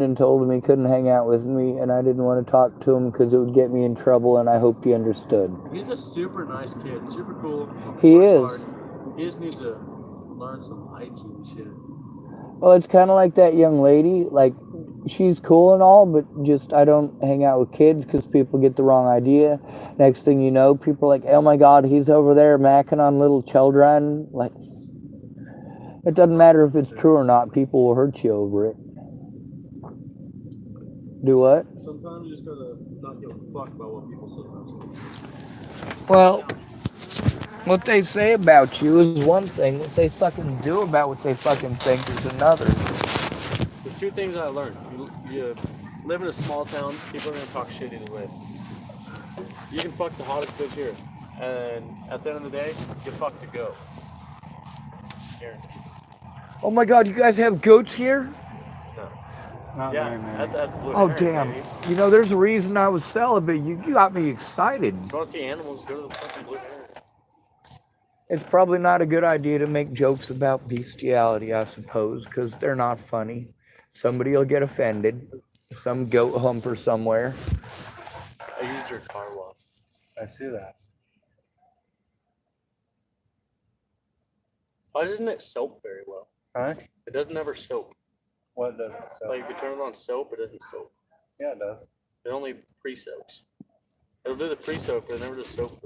and told him he couldn't hang out with me, and I didn't want to talk to him because it would get me in trouble, and I hoped he understood. He's a super nice kid, super cool. He works is. hard. He just needs to learn some hygiene shit. Well, it's kind of like that young lady. Like, she's cool and all, but just I don't hang out with kids because people get the wrong idea. Next thing you know, people are like, "Oh my God, he's over there macking on little children." Like, it doesn't matter if it's true or not. People will hurt you over it. Do what? Sometimes you just gotta not give a fuck about what people say about you. Well, what they say about you is one thing. What they fucking do about what they fucking think is another. There's two things I learned. You live in a small town, people are gonna talk shit either way. You can fuck the hottest bitch here, and at the end of the day, you fuck the goat. Here. Oh my God, you guys have goats here? Not Yeah, very many. at the Blue Oh Heron, damn! baby. You know, there's a reason I was celibate. You got me excited. If you wanna see animals, go to the fucking Blue Heron. It's probably not a good idea to make jokes about bestiality, I suppose, because they're not funny. Somebody will get offended. Some goat humper somewhere. I used your car wash. I see that. Why doesn't it soap very well? Huh? It doesn't ever soap. What does it say? Like if you turn it on soap, it doesn't soap. Yeah, it does. It only pre-soaks. It'll do the pre-soak, but it never does soap.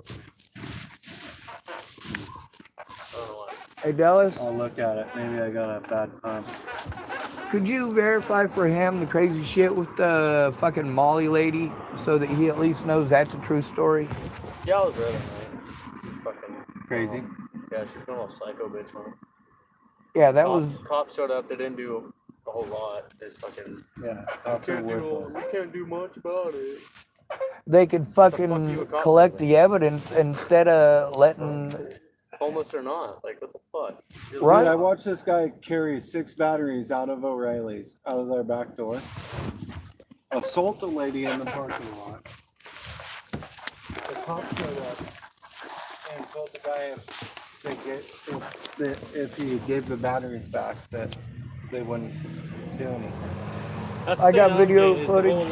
I don't know why. Hey Dallas, I'll look at it. Maybe I got a bad pump. could you verify for him the crazy shit with the fucking Molly lady so that he at least knows that's a true story? Yeah, I was there that night. She's fucking Crazy. Yeah, she's going all psycho bitch on him. Yeah, that was. Cops showed up. They didn't do a whole lot. They just fucking Yeah, cops are worthless. we can't do much about it. They could fucking you a cop collect for? the evidence instead of letting. Homeless or not, like what the fuck? Right. Dude, I watched this guy carry 6 batteries out of O'Reilly's, out of their back door. Assault a lady in the parking lot. The cops showed up and told the guy if he gave the batteries back that they wouldn't do anything. That's I the got thing video get is the footage. whole,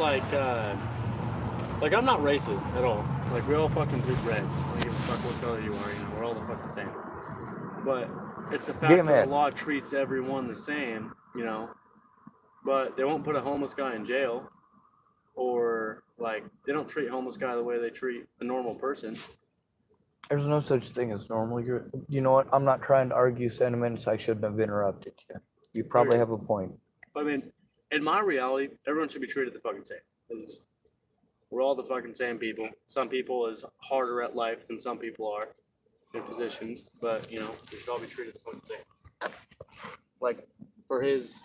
like I'm not racist at all. Like we all fucking bleed red. I don't give a fuck what color you are. You know, we're all the fucking same. But it's the fact Get him that in. the law treats everyone the same. You know, but they won't put a homeless guy in jail, or like they don't treat a homeless guy the way they treat a normal person. There's no such thing as normal. You know what? I'm not trying to argue sentiments. I shouldn't have interrupted you. You probably have a point. But I mean, in my reality, everyone should be treated the fucking same. We're all the fucking same people. Some people is harder at life than some people are in positions, but you know, we should all be treated the fucking same. Like for his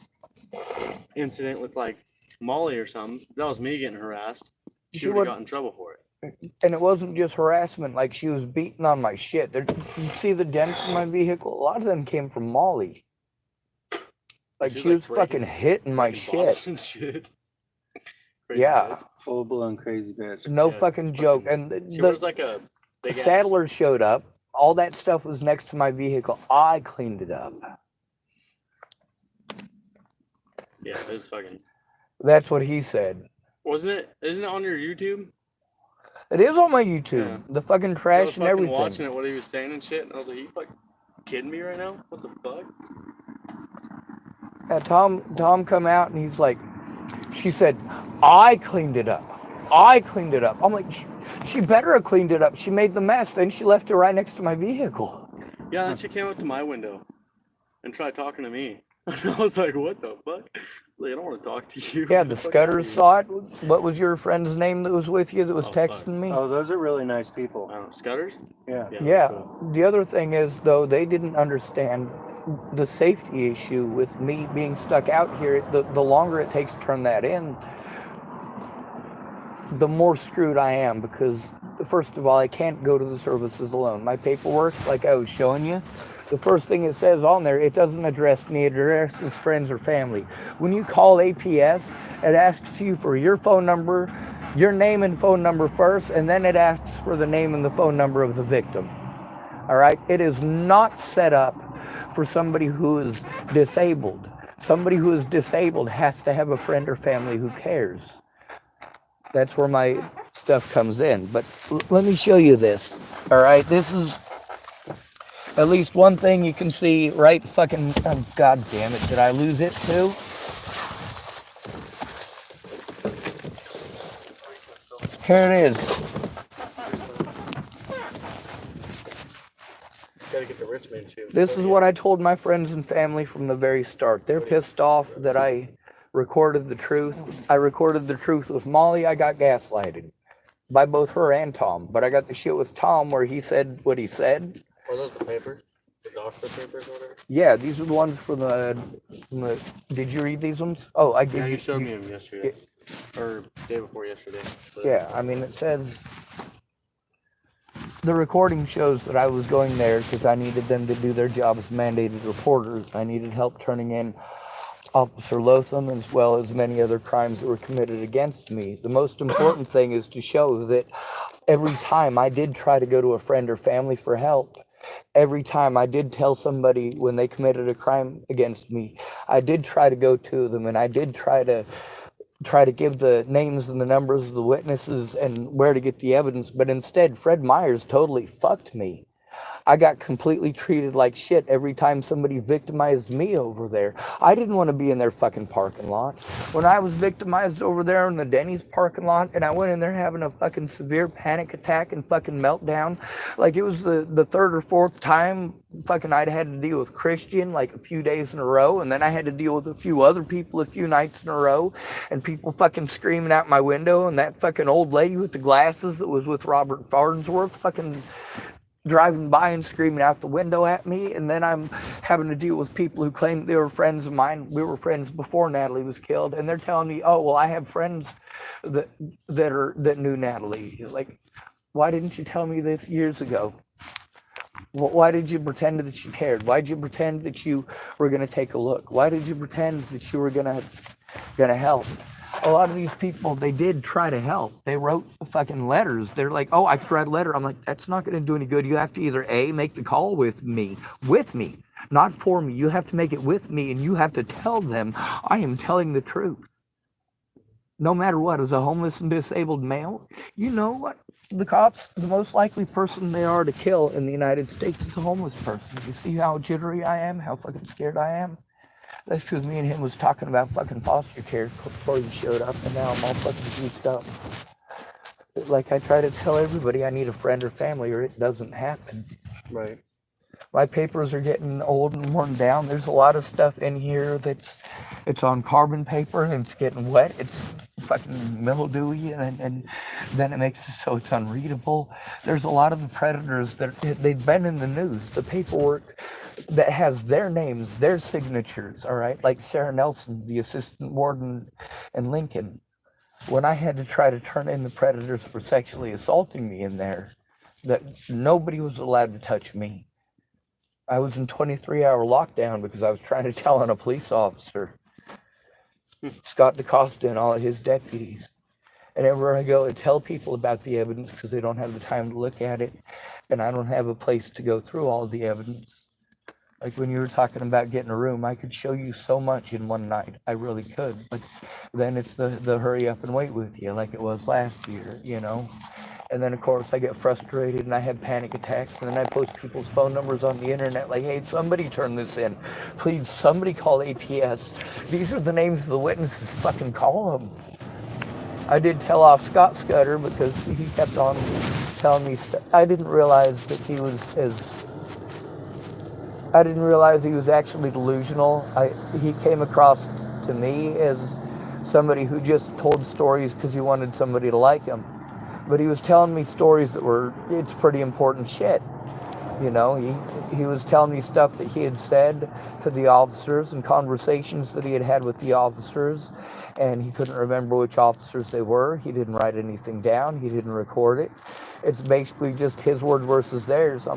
incident with like Molly or something, if that was me getting harassed, she would have got in trouble for it. And it wasn't just harassment. Like, she was beating on my shit. You see the dents in my vehicle? A lot of them came from Molly. Like, she was fucking hitting my shit. And shit. Yeah. Full blown crazy bitch. No Yeah, fucking joke. And She was like a the big saddler showed up. All that stuff was next to my vehicle. I cleaned it up. Yeah, it was fucking. That's what he said. Wasn't it? Isn't it on your YouTube? It is on my YouTube. Yeah. The fucking I was trash and fucking everything. watching it, what he was saying and shit, and I was like, "You fucking kidding me right now? What the fuck?" Yeah, Tom come out and he's like, she said, I cleaned it up. I cleaned it up. I'm like, she better have cleaned it up. She made the mess. Then she left it right next to my vehicle. Yeah, then she came up to my window and tried talking to me. I was like, "What the fuck?" Like, I don't want to talk to you. Yeah, Get the fuck out of Scudders here. saw it. What was your friend's name that was with you that was Oh, fuck. texting me? Oh, those are really nice people. I don't know, Scudders? Yeah. Yeah. Cool. The other thing is, though, they didn't understand the safety issue with me being stuck out here. The longer it takes to turn that in, the more screwed I am because, first of all, I can't go to the services alone. My paperwork, like I was showing you, the first thing it says on there, it doesn't address me, it addresses friends or family. When you call APS, it asks you for your phone number, your name and phone number first, and then it asks for the name and the phone number of the victim. All right? It is not set up for somebody who is disabled. Somebody who is disabled has to have a friend or family who cares. That's where my stuff comes in. But let me show you this. All right, this is at least one thing you can see right fucking. Oh, God damn it! Did I lose it too? Here it is. Gotta get the rich man shoe. This is what I told my friends and family from the very start. They're pissed off that I recorded the truth. I recorded the truth with Molly. I got gaslighted by both her and Tom. But I got the shit with Tom where he said what he said. Are those the papers? The doctor papers or whatever? Yeah, these are the ones from the did you read these ones? Oh, I did. Yeah, you showed me them yesterday. Or day before yesterday. But Yeah, I mean, it says the recording shows that I was going there because I needed them to do their job as mandated reporters. I needed help turning in Officer Lotham as well as many other crimes that were committed against me. The most important thing is to show that every time I did try to go to a friend or family for help, every time I did tell somebody when they committed a crime against me, I did try to go to them and I did try to give the names and the numbers of the witnesses and where to get the evidence, but instead Fred Myers totally fucked me. I got completely treated like shit every time somebody victimized me over there. I didn't want to be in their fucking parking lot. When I was victimized over there in the Denny's parking lot and I went in there having a fucking severe panic attack and fucking meltdown, like it was the third or fourth time fucking I'd had to deal with Christian like a few days in a row, and then I had to deal with a few other people a few nights in a row, and people fucking screaming out my window, and that fucking old lady with the glasses that was with Robert Farnsworth fucking driving by and screaming out the window at me. And then I'm having to deal with people who claim they were friends of mine. We were friends before Natalie was killed, and they're telling me, oh well, I have friends that knew Natalie. Like, why didn't you tell me this years ago? Why did you pretend that you cared? Why did you pretend that you were going to take a look? Why did you pretend that you were going to help? A lot of these people, they did try to help. They wrote fucking letters. They're like, oh, I could write a letter. I'm like, that's not going to do any good. You have to either A, make the call with me, not for me. You have to make it with me, and you have to tell them I am telling the truth. No matter what, as a homeless and disabled male, you know what? The cops, the most likely person they are to kill in the United States is a homeless person. You see how jittery I am? How fucking scared I am? That's because me and him was talking about fucking foster care before he showed up, and now I'm all fucking juiced up. Like, I try to tell everybody I need a friend or family or it doesn't happen. right. My papers are getting old and worn down. There's a lot of stuff in here it's on carbon paper and it's getting wet. It's fucking mildewy, and then it makes it so it's unreadable. There's a lot of the predators they've been in the news. The paperwork that has their names, their signatures, all right? Like Sarah Nelson, the assistant warden in Lincoln. When I had to try to turn in the predators for sexually assaulting me in there, that nobody was allowed to touch me. I was in 23-hour lockdown because I was trying to tell on a police officer, Scott DaCosta and all of his deputies. And everywhere I go, I tell people about the evidence because they don't have the time to look at it, and I don't have a place to go through all of the evidence. Like when you were talking about getting a room, I could show you so much in one night. I really could. But then it's the hurry up and wait with you like it was last year, you know? And then, of course, I get frustrated and I have panic attacks. And then I post people's phone numbers on the internet like, hey, somebody turn this in. Please, somebody call APS. These are the names of the witnesses. Fucking call them. I did tell off Scott Scudder because he kept on telling me stuff. I didn't realize he was actually delusional. He came across to me as somebody who just told stories because he wanted somebody to like him. But he was telling me stories it's pretty important shit. You know, he was telling me stuff that he had said to the officers and conversations that he had had with the officers, and he couldn't remember which officers they were. He didn't write anything down. He didn't record it. It's basically just his word versus theirs.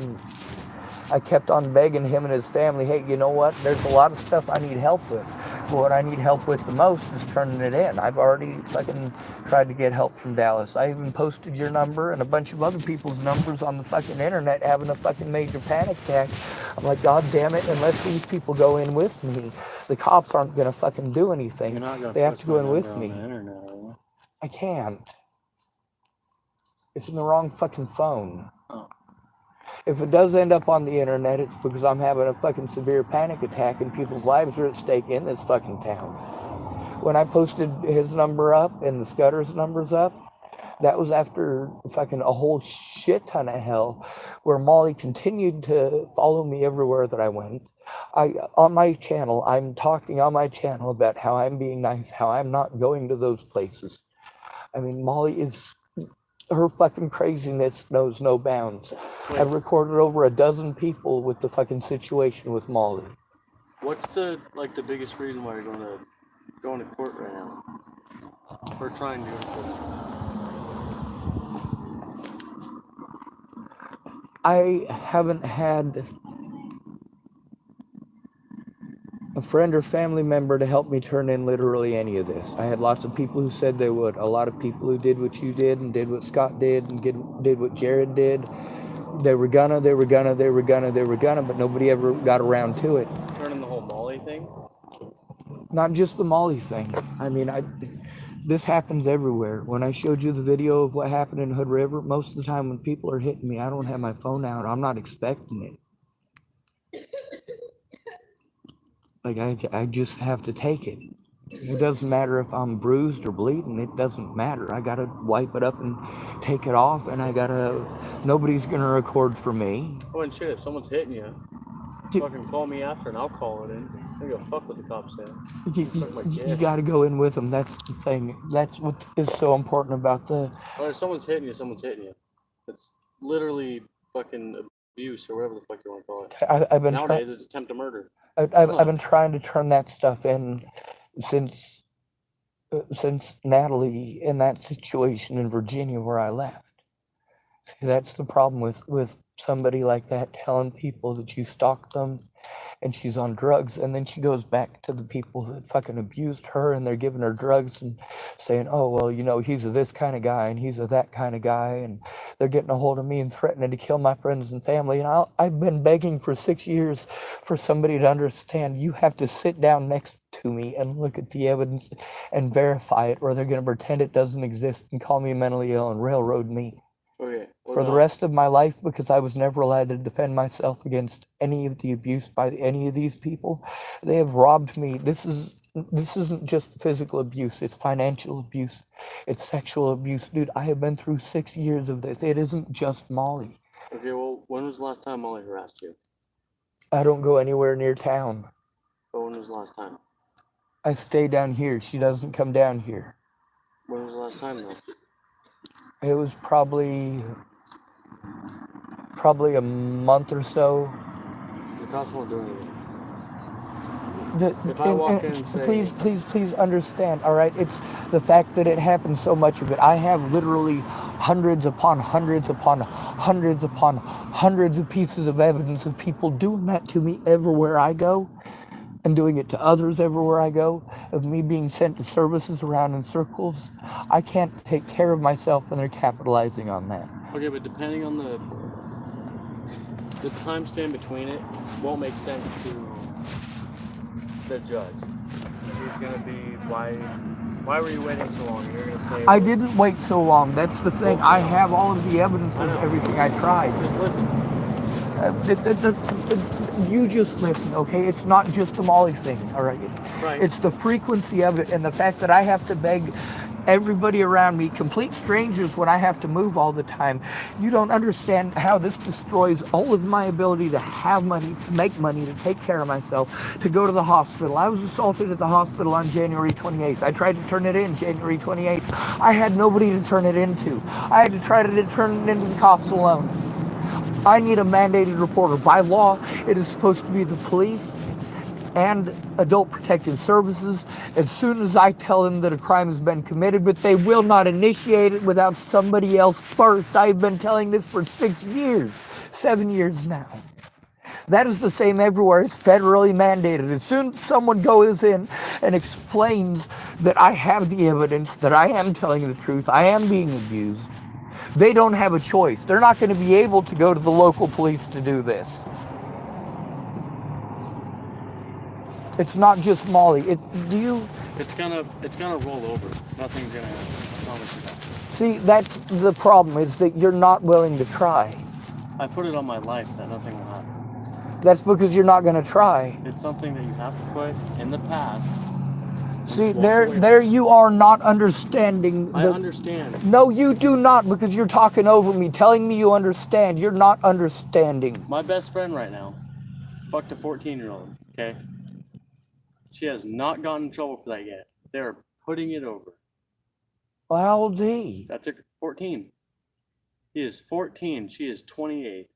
I kept on begging him and his family, hey, you know what? There's a lot of stuff I need help with. what I need help with the most is turning it in. I've already fucking tried to get help from Dallas. I even posted your number and a bunch of other people's numbers on the fucking internet having a fucking major panic attack. I'm like, God damn it, unless these people go in with me, the cops aren't gonna fucking do anything. You're not gonna They have post to go my in with number on me. the internet, are you? I can't. It's in the wrong fucking phone. Oh. If it does end up on the internet, it's because I'm having a fucking severe panic attack and people's lives are at stake in this fucking town. When I posted his number up and the Scudder's numbers up, that was after fucking a whole shit ton of hell where Molly continued to follow me everywhere that I went. On my channel, I'm talking on my channel about how I'm being nice, how I'm not going to those places. I mean, Molly is, her fucking craziness knows no bounds. I've recorded over a dozen people with the fucking situation with Molly. What's the biggest reason why you're going to court right now? Or trying to go to court? I haven't had a friend or family member to help me turn in literally any of this. I had lots of people who said they would. A lot of people who did what you did and did what Scott did and did what Jared did. They were gonna, but nobody ever got around to it. Turning the whole Molly thing? Not just the Molly thing. I mean, this happens everywhere. When I showed you the video of what happened in Hood River, most of the time when people are hitting me, I don't have my phone out. I'm not expecting it. Like, I just have to take it. It doesn't matter if I'm bruised or bleeding. It doesn't matter. I gotta wipe it up and take it off, and nobody's gonna record for me. Oh, and shit, if someone's hitting you, fucking call me after and I'll call it in. I go fuck what the cops say. You gotta go in with them. That's the thing. That's what is so important about Well, if someone's hitting you, someone's hitting you. It's literally fucking abuse or whatever the fuck you want to call it. I've been Nowadays, it's attempt to murder. I've been trying to turn that stuff in since Natalie in that situation in Virginia where I left. See, that's the problem with somebody like that telling people that you stalked them and she's on drugs, and then she goes back to the people that fucking abused her and they're giving her drugs and saying, oh, well, you know, he's a this kind of guy and he's a that kind of guy, and they're getting a hold of me and threatening to kill my friends and family. And I've been begging for 6 years for somebody to understand you have to sit down next to me and look at the evidence and verify it, or they're going to pretend it doesn't exist and call me mentally ill and railroad me. Okay. For the rest of my life, because I was never allowed to defend myself against any of the abuse by any of these people. They have robbed me. This isn't just physical abuse, it's financial abuse, it's sexual abuse. Dude, I have been through 6 years of this. It isn't just Molly. Okay, well, when was the last time Molly harassed you? I don't go anywhere near town. But when was the last time? I stay down here. She doesn't come down here. When was the last time though? It was probably a month or so. The cops won't do anything. If I walk in and say, please understand, all right? It's the fact that it happens, so much of it. I have literally hundreds upon hundreds upon hundreds upon hundreds of pieces of evidence of people doing that to me everywhere I go, and doing it to others everywhere I go, of me being sent to services around in circles. I can't take care of myself, and they're capitalizing on that. Okay, but depending on the time span between it won't make sense to the judge. He's gonna be, why were you waiting so long? You're gonna say, I didn't wait so long. That's the thing. I have all of the evidence of everything I tried. just listen. You just listen, okay? It's not just the Molly thing, all right? Right. It's the frequency of it and the fact that I have to beg everybody around me, complete strangers, when I have to move all the time. You don't understand how this destroys all of my ability to have money, to make money, to take care of myself, to go to the hospital. I was assaulted at the hospital on January 28th. I tried to turn it in January 28th. I had nobody to turn it into. I had to try to turn it into the cops alone. I need a mandated reporter. By law, it is supposed to be the police and Adult Protective Services as soon as I tell them that a crime has been committed, but they will not initiate it without somebody else first. I've been telling this for 6 years, 7 years now. That is the same everywhere. It's federally mandated. As soon as someone goes in and explains that I have the evidence, that I am telling the truth, I am being abused, they don't have a choice. They're not going to be able to go to the local police to do this. It's not just Molly. It's gonna roll over. Nothing's gonna happen. I promise you that. See, that's the problem, is that you're not willing to try. I put it on my life that nothing will happen. That's because you're not going to try. It's something that you have to put in the past. See, there you are not understanding. I understand. No, you do not, because you're talking over me, telling me you understand. You're not understanding. My best friend right now fucked a 14-year-old, okay? She has not gotten in trouble for that yet. They're putting it over. Well, how old is he? That's a 14. He is 14. She is 28.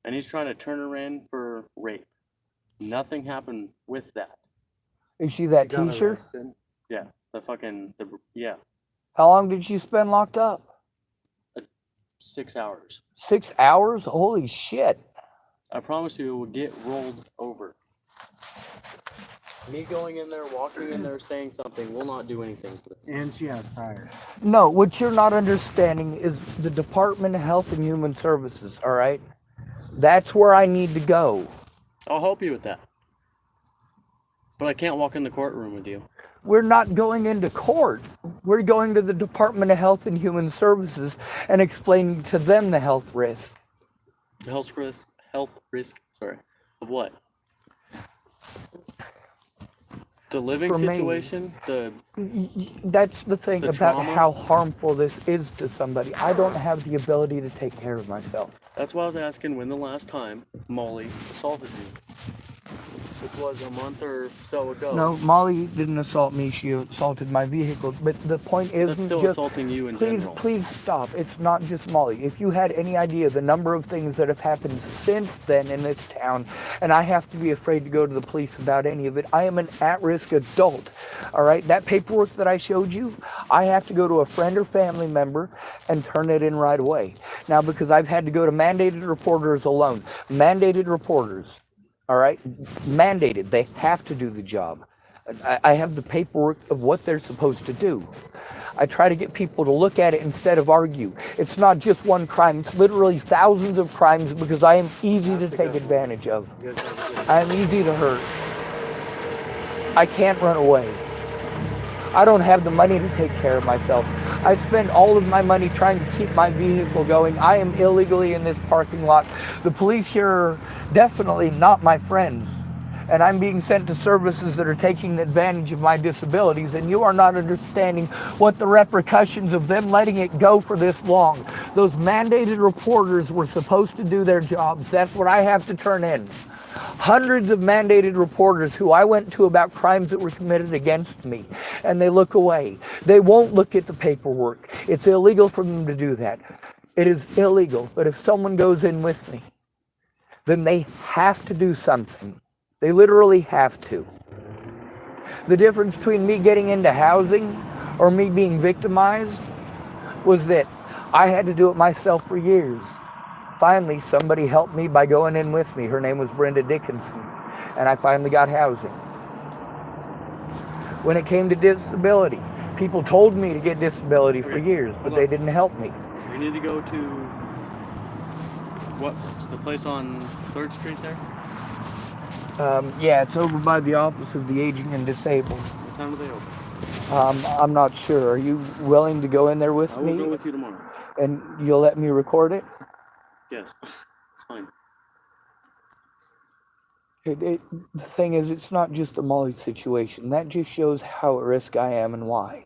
And he's trying to turn her in for rape. Nothing happened with that. Is she that Got teacher? arrested. Yeah. Yeah. How long did she spend locked up? 6 hours. 6 hours? Holy shit. I promise you it will get rolled over. Me going in there, walking in there, saying something will not do anything for them. And she has prior. No, what you're not understanding is the Department of Health and Human Services, all right? That's where I need to go. I'll help you with that. But I can't walk in the courtroom with you. We're not going into court. We're going to the Department of Health and Human Services and explaining to them the health risk. The health risk, of what? The living For me. situation, That's the thing The about trauma? how harmful this is to somebody. I don't have the ability to take care of myself. that's why I was asking when the last time Molly assaulted you. Which was a month or so ago. No, Molly didn't assault me. She assaulted my vehicle. But the point isn't That's still just assaulting you in please, general. please stop. It's not just Molly. If you had any idea the number of things that have happened since then in this town, and I have to be afraid to go to the police about any of it. I am an at-risk adult. All right, that paperwork that I showed you, I have to go to a friend or family member and turn it in right away. Now, because I've had to go to mandated reporters alone. Mandated reporters. All right, mandated. They have to do the job. I have the paperwork of what they're supposed to do. I try to get people to look at it instead of argue. It's not just one crime. It's literally thousands of crimes because I am easy to take advantage of. I am easy to hurt. I can't run away. I don't have the money to take care of myself. I spend all of my money trying to keep my vehicle going. I am illegally in this parking lot. The police here are definitely not my friends. And I'm being sent to services that are taking advantage of my disabilities, and you are not understanding what the repercussions of them letting it go for this long. Those mandated reporters were supposed to do their jobs. That's what I have to turn in. Hundreds of mandated reporters who I went to about crimes that were committed against me, and they look away. They won't look at the paperwork. It's illegal for them to do that. It is illegal. But if someone goes in with me, then they have to do something. They literally have to. The difference between me getting into housing or me being victimized was that I had to do it myself for years. Finally, somebody helped me by going in with me. Her name was Brenda Dickinson, and I finally got housing. When it came to disability, people told me to get disability for years, but they didn't help me. You need to go to the place on 3rd Street there? Yeah, it's over by the Office of the Aging and Disabled. What time do they open? I'm not sure. Are you willing to go in there with I will me? go with you tomorrow. And you'll let me record it? Yes, it's fine. The thing is, it's not just the Molly situation. That just shows how at risk I am and why.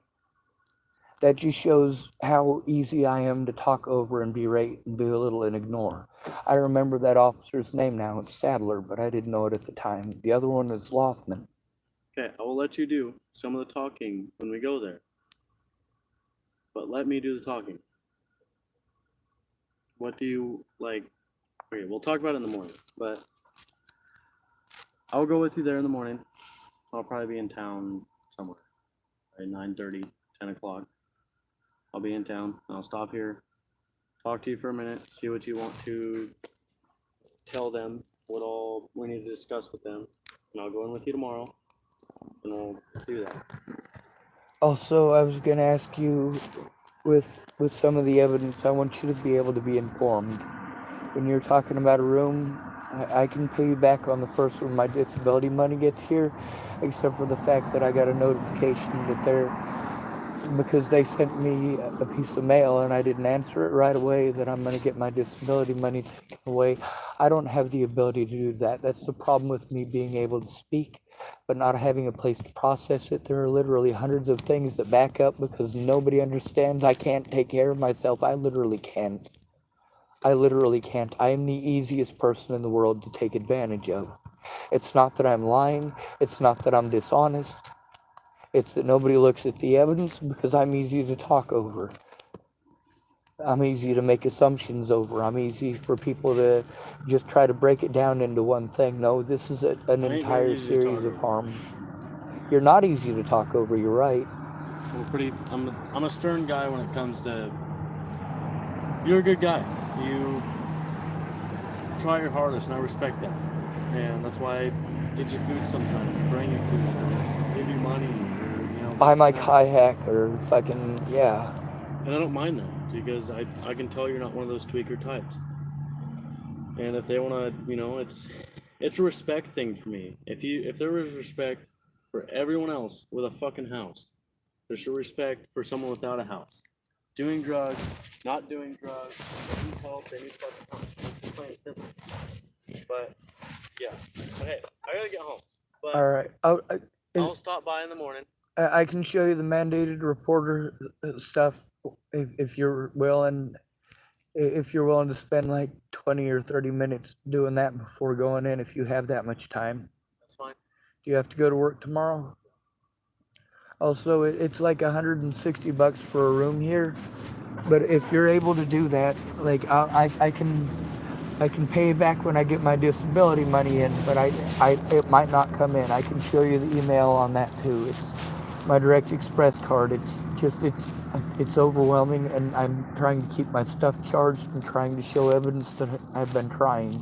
That just shows how easy I am to talk over and berate and belittle and ignore. I remember that officer's name now. It's Sadler, but I didn't know it at the time. The other one is Lothman. Okay, I will let you do some of the talking when we go there. But let me do the talking. What do you like? Okay, we'll talk about it in the morning, but I'll go with you there in the morning. I'll probably be in town somewhere at 9:30, 10 o'clock. I'll be in town. I'll stop here, talk to you for a minute, see what you want to tell them what all we need to discuss with them, and I'll go in with you tomorrow, and we'll do that. Also, I was gonna ask you, with some of the evidence, I want you to be able to be informed. When you're talking about a room, I can pay you back on the first when my disability money gets here, except for the fact that I got a notification that because they sent me a piece of mail and I didn't answer it right away, that I'm going to get my disability money taken away. I don't have the ability to do that. That's the problem with me being able to speak, but not having a place to process it. There are literally hundreds of things that back up because nobody understands. I can't take care of myself. I literally can't. I literally can't. I am the easiest person in the world to take advantage of. It's not that I'm lying. It's not that I'm dishonest. It's that nobody looks at the evidence because I'm easy to talk over. I'm easy to make assumptions over. I'm easy for people to just try to break it down into one thing. No, this is an I ain't very entire easy to series talk of over. harm. You're not easy to talk over. You're right. I'm a stern guy when it comes to. You're a good guy. You try your hardest, and I respect that. And that's why I give you food sometimes, bring you food, or give you money, or Buy this my and that. kayak or fucking, yeah. And I don't mind that because I can tell you're not one of those tweaker types. And if they want to, it's a respect thing for me. If there was respect for everyone else with a fucking house, there's a respect for someone without a house. Doing drugs, not doing drugs, they need help, they need fucking help. It's plain and simple. But yeah. But hey, I gotta get home. But All right. I'll stop by in the morning. I can show you the mandated reporter stuff if you're willing. If you're willing to spend like 20 or 30 minutes doing that before going in, if you have that much time. That's fine. Do you have to go to work tomorrow? Also, it's like $160 for a room here. But if you're able to do that, like I can pay you back when I get my disability money in, but it might not come in. I can show you the email on that too. It's my Direct Express card. It's overwhelming, and I'm trying to keep my stuff charged and trying to show evidence that I've been trying.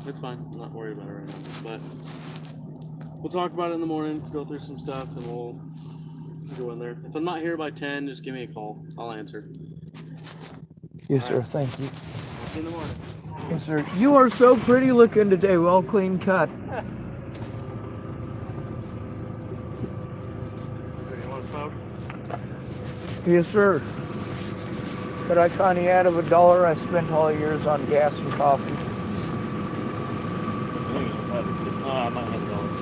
It's fine. I'm not worried about it right now. But we'll talk about it in the morning, go through some stuff, and we'll go in there. If I'm not here by 10, just give me a call. I'll answer. Yes, sir. Thank you. See you in the morning. Yes, sir. You are so pretty looking today. Well clean cut. You want to smoke? Yes, sir. But I kinda out of $1 I spent all years on gas and coffee. I might have $1.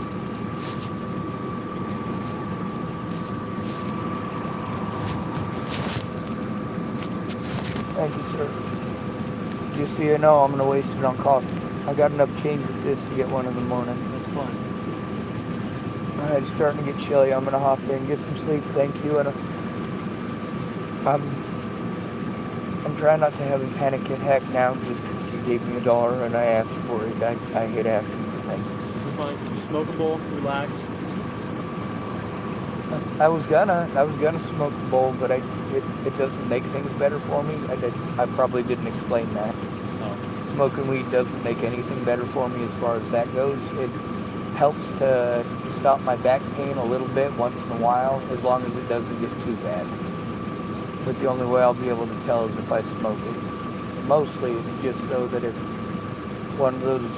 Thank you, sir. Just so you know, I'm gonna waste it on coffee. I got enough change with this to get one in the morning. That's fine. Alright, it's starting to get chilly. I'm gonna hop in, get some sleep. Thank you, and I'm trying not to have a panic attack now because you gave me $1 and I asked for it. I hate asking for things. It's fine. Just smoke a bowl, relax. I was gonna smoke the bowl, but it doesn't make things better for me. I probably didn't explain that. Oh. Smoking weed doesn't make anything better for me as far as that goes. It helps to stop my back pain a little bit once in a while, as long as it doesn't get too bad. But the only way I'll be able to tell is if I smoke it. Mostly it's just so that if one of those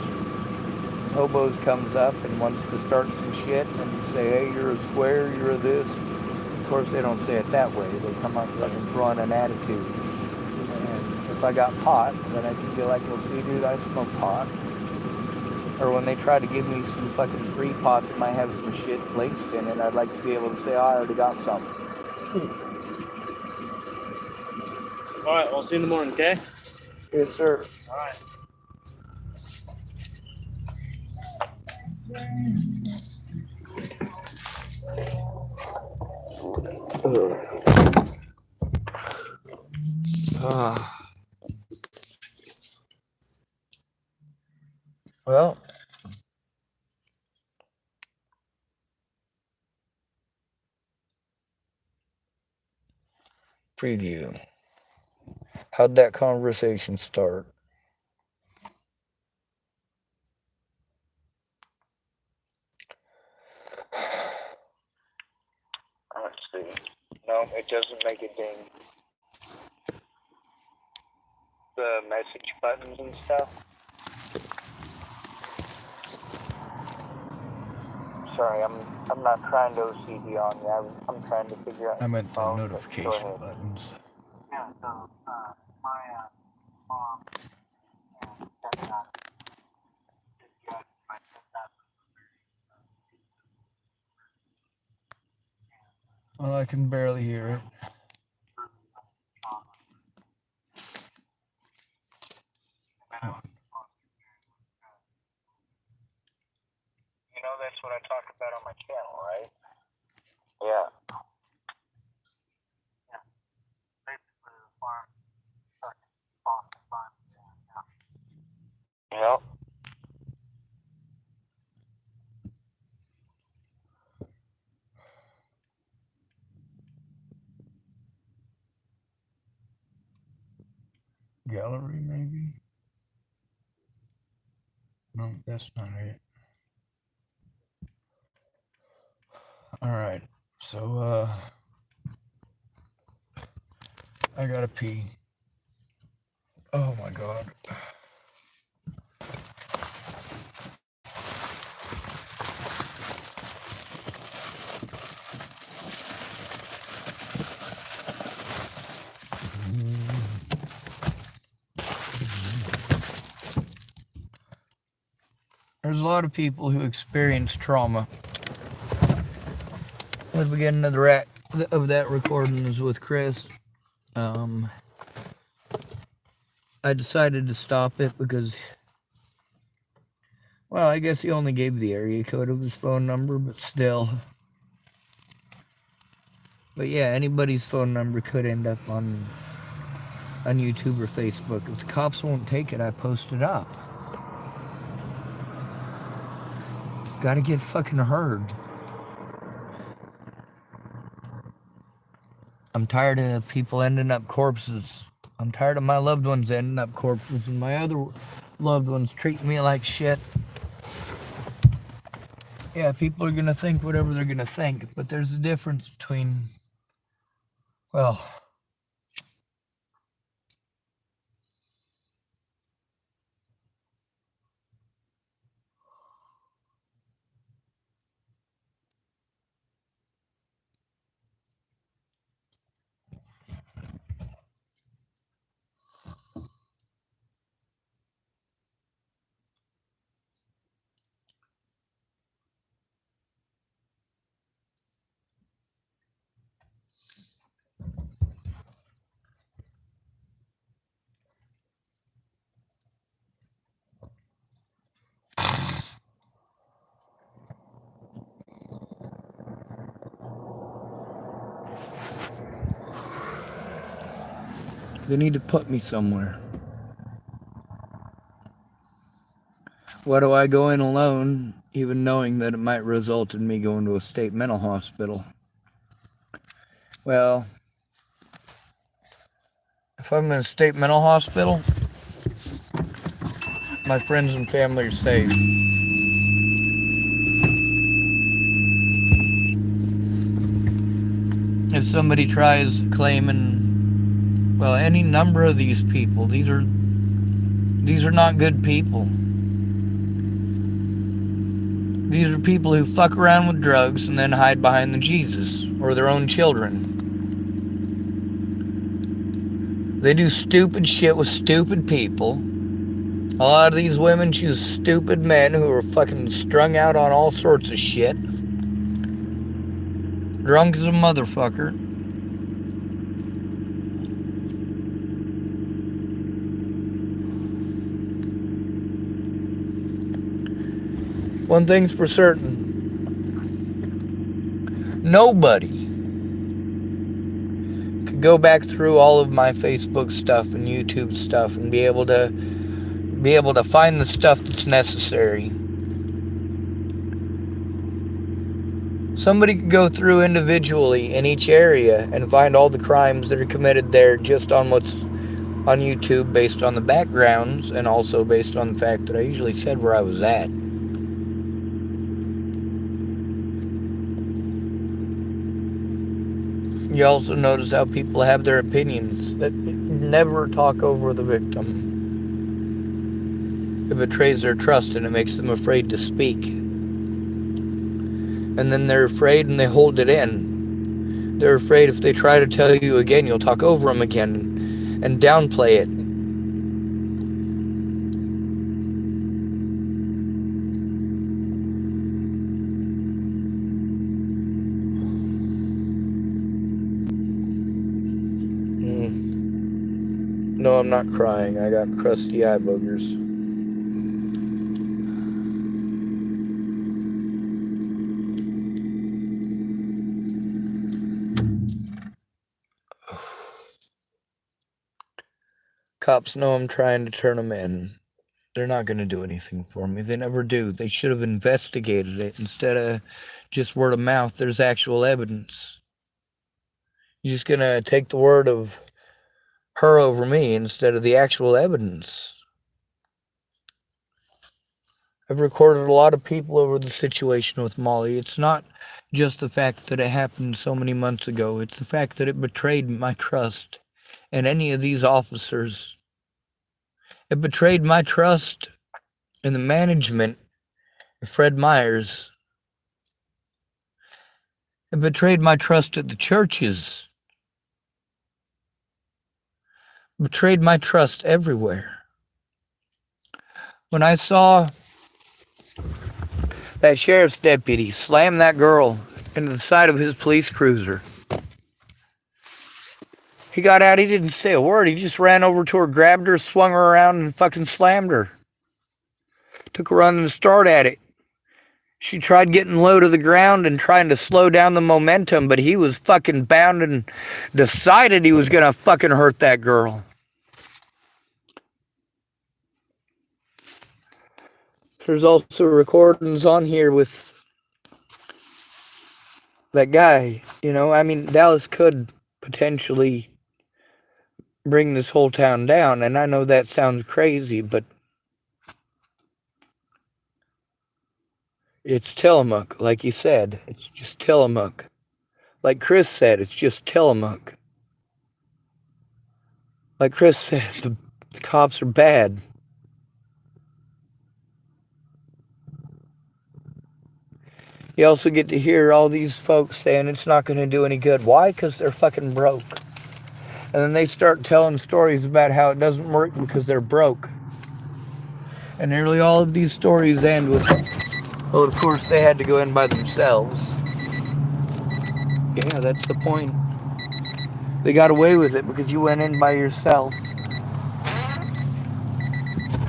hobos comes up and wants to start some shit and say, hey, you're a square, you're a this. Of course, they don't say it that way. They come up fucking throwing an attitude. And if I got pot, then I can be like, well, see, dude, I smoke pot. Or when they try to give me some fucking free pot that might have some shit laced in it, I'd like to be able to say, oh, I already got some. All right, I'll see you in the morning, okay? Yes, sir. All right. Well, preview. How'd that conversation start? No, it doesn't make it ding. The message buttons and stuff. Sorry, I'm not trying to OCD on you. I'm trying to figure out. I meant the Oh, notification go ahead. buttons. Yeah, so my mom and stepdad just got my stepdad. Well, I can barely hear it. You know that's what I talk about on my channel, right? Yeah. Basically, the farm, Boston farm. Yeah. Yep. Gallery, maybe? No, that's not it. Alright, so, I gotta pee. Oh my god. There's a lot of people who experience trauma. The beginning of that recording was with Chris. I decided to stop it because, well, I guess he only gave the area code of his phone number, but still. But yeah, anybody's phone number could end up on YouTube or Facebook. If the cops won't take it, I post it up. Gotta get fucking heard. I'm tired of people ending up corpses. I'm tired of my loved ones ending up corpses and my other loved ones treating me like shit. Yeah, people are gonna think whatever they're gonna think, but there's a difference between, well, they need to put me somewhere. Why do I go in alone, even knowing that it might result in me going to a state mental hospital? Well, if I'm in a state mental hospital, my friends and family are safe. If somebody tries claiming, well, any number of these people, these are not good people. These are people who fuck around with drugs and then hide behind the Jesus or their own children. They do stupid shit with stupid people. A lot of these women choose stupid men who are fucking strung out on all sorts of shit. Drunk as a motherfucker. One thing's for certain. Nobody could go back through all of my Facebook stuff and YouTube stuff and be able to find the stuff that's necessary. Somebody could go through individually in each area and find all the crimes that are committed there just on what's on YouTube, based on the backgrounds and also based on the fact that I usually said where I was at. You also notice how people have their opinions that never talk over the victim. It betrays their trust and it makes them afraid to speak. And then they're afraid and they hold it in. They're afraid if they try to tell you again, you'll talk over them again and downplay it. No, I'm not crying. I got crusty eye boogers. Cops know I'm trying to turn them in. They're not going to do anything for me. They never do. They should have investigated it instead of just word of mouth. There's actual evidence. You're just going to take the word of her over me instead of the actual evidence. I've recorded a lot of people over the situation with Molly. It's not just the fact that it happened so many months ago. It's the fact that it betrayed my trust in any of these officers. It betrayed my trust in the management of Fred Myers. It betrayed my trust at the churches. It betrayed my trust everywhere. When I saw that sheriff's deputy slam that girl into the side of his police cruiser, he got out, he didn't say a word. He just ran over to her, grabbed her, swung her around, and fucking slammed her. Took a run and start at it. She tried getting low to the ground and trying to slow down the momentum, but he was fucking bound and decided he was gonna fucking hurt that girl. There's also recordings on here with that guy, you know. I mean, Dallas could potentially bring this whole town down, and I know that sounds crazy, but it's Tillamook, like you said. It's just Tillamook. Like Chris said, it's just Tillamook. Like Chris said, the cops are bad. You also get to hear all these folks saying it's not going to do any good. Why? Because they're fucking broke. And then they start telling stories about how it doesn't work because they're broke. And nearly all of these stories end with, well, of course they had to go in by themselves. Yeah, that's the point. They got away with it because you went in by yourself.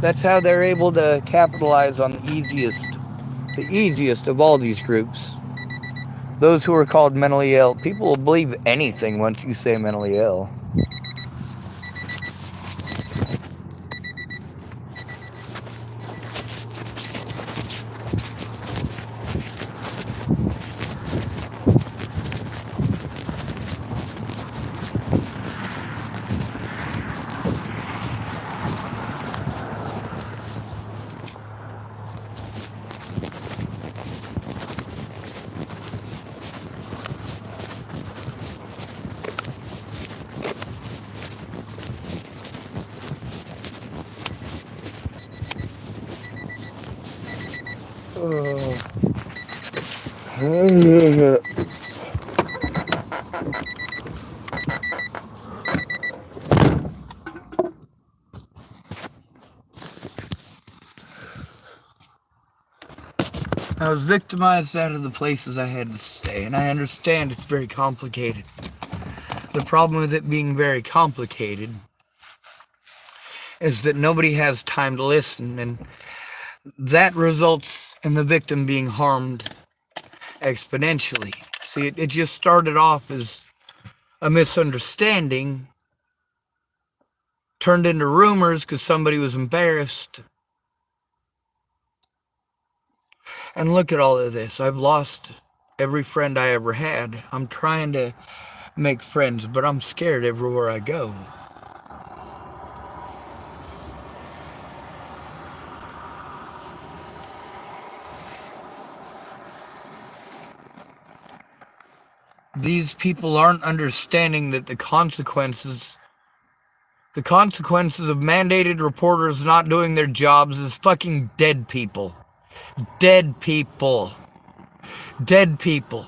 That's how they're able to capitalize on the easiest of all these groups. Those who are called mentally ill. People will believe anything once you say mentally ill. I was victimized out of the places I had to stay, and I understand it's very complicated. The problem with it being very complicated is that nobody has time to listen, and that results in the victim being harmed exponentially. See, it just started off as a misunderstanding, turned into rumors because somebody was embarrassed. And look at all of this. I've lost every friend I ever had. I'm trying to make friends, but I'm scared everywhere I go. these people aren't understanding that the consequences of mandated reporters not doing their jobs is fucking dead people. Dead people. Dead people.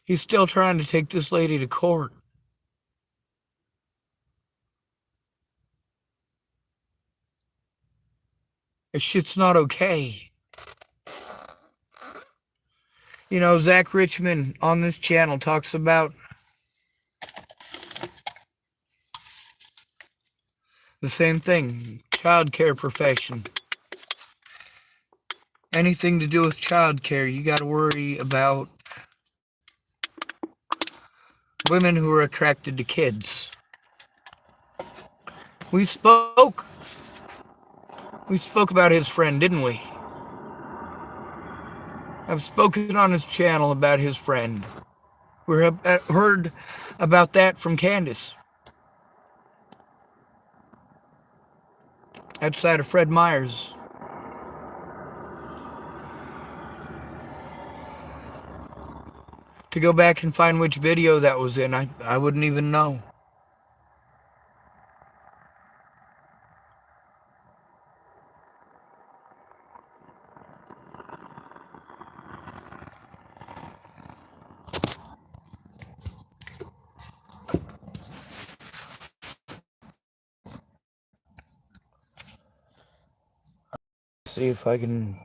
He's still trying to take this lady to court. That shit's not okay. You know, Zach Richmond on this channel talks about the same thing. Childcare profession. Anything to do with childcare, you gotta worry about women who are attracted to kids. We spoke about his friend, didn't we? I've spoken on his channel about his friend. We heard about that from Candace. Outside of Fred Meyers. To go back and find which video that was in, I wouldn't even know. See if I can...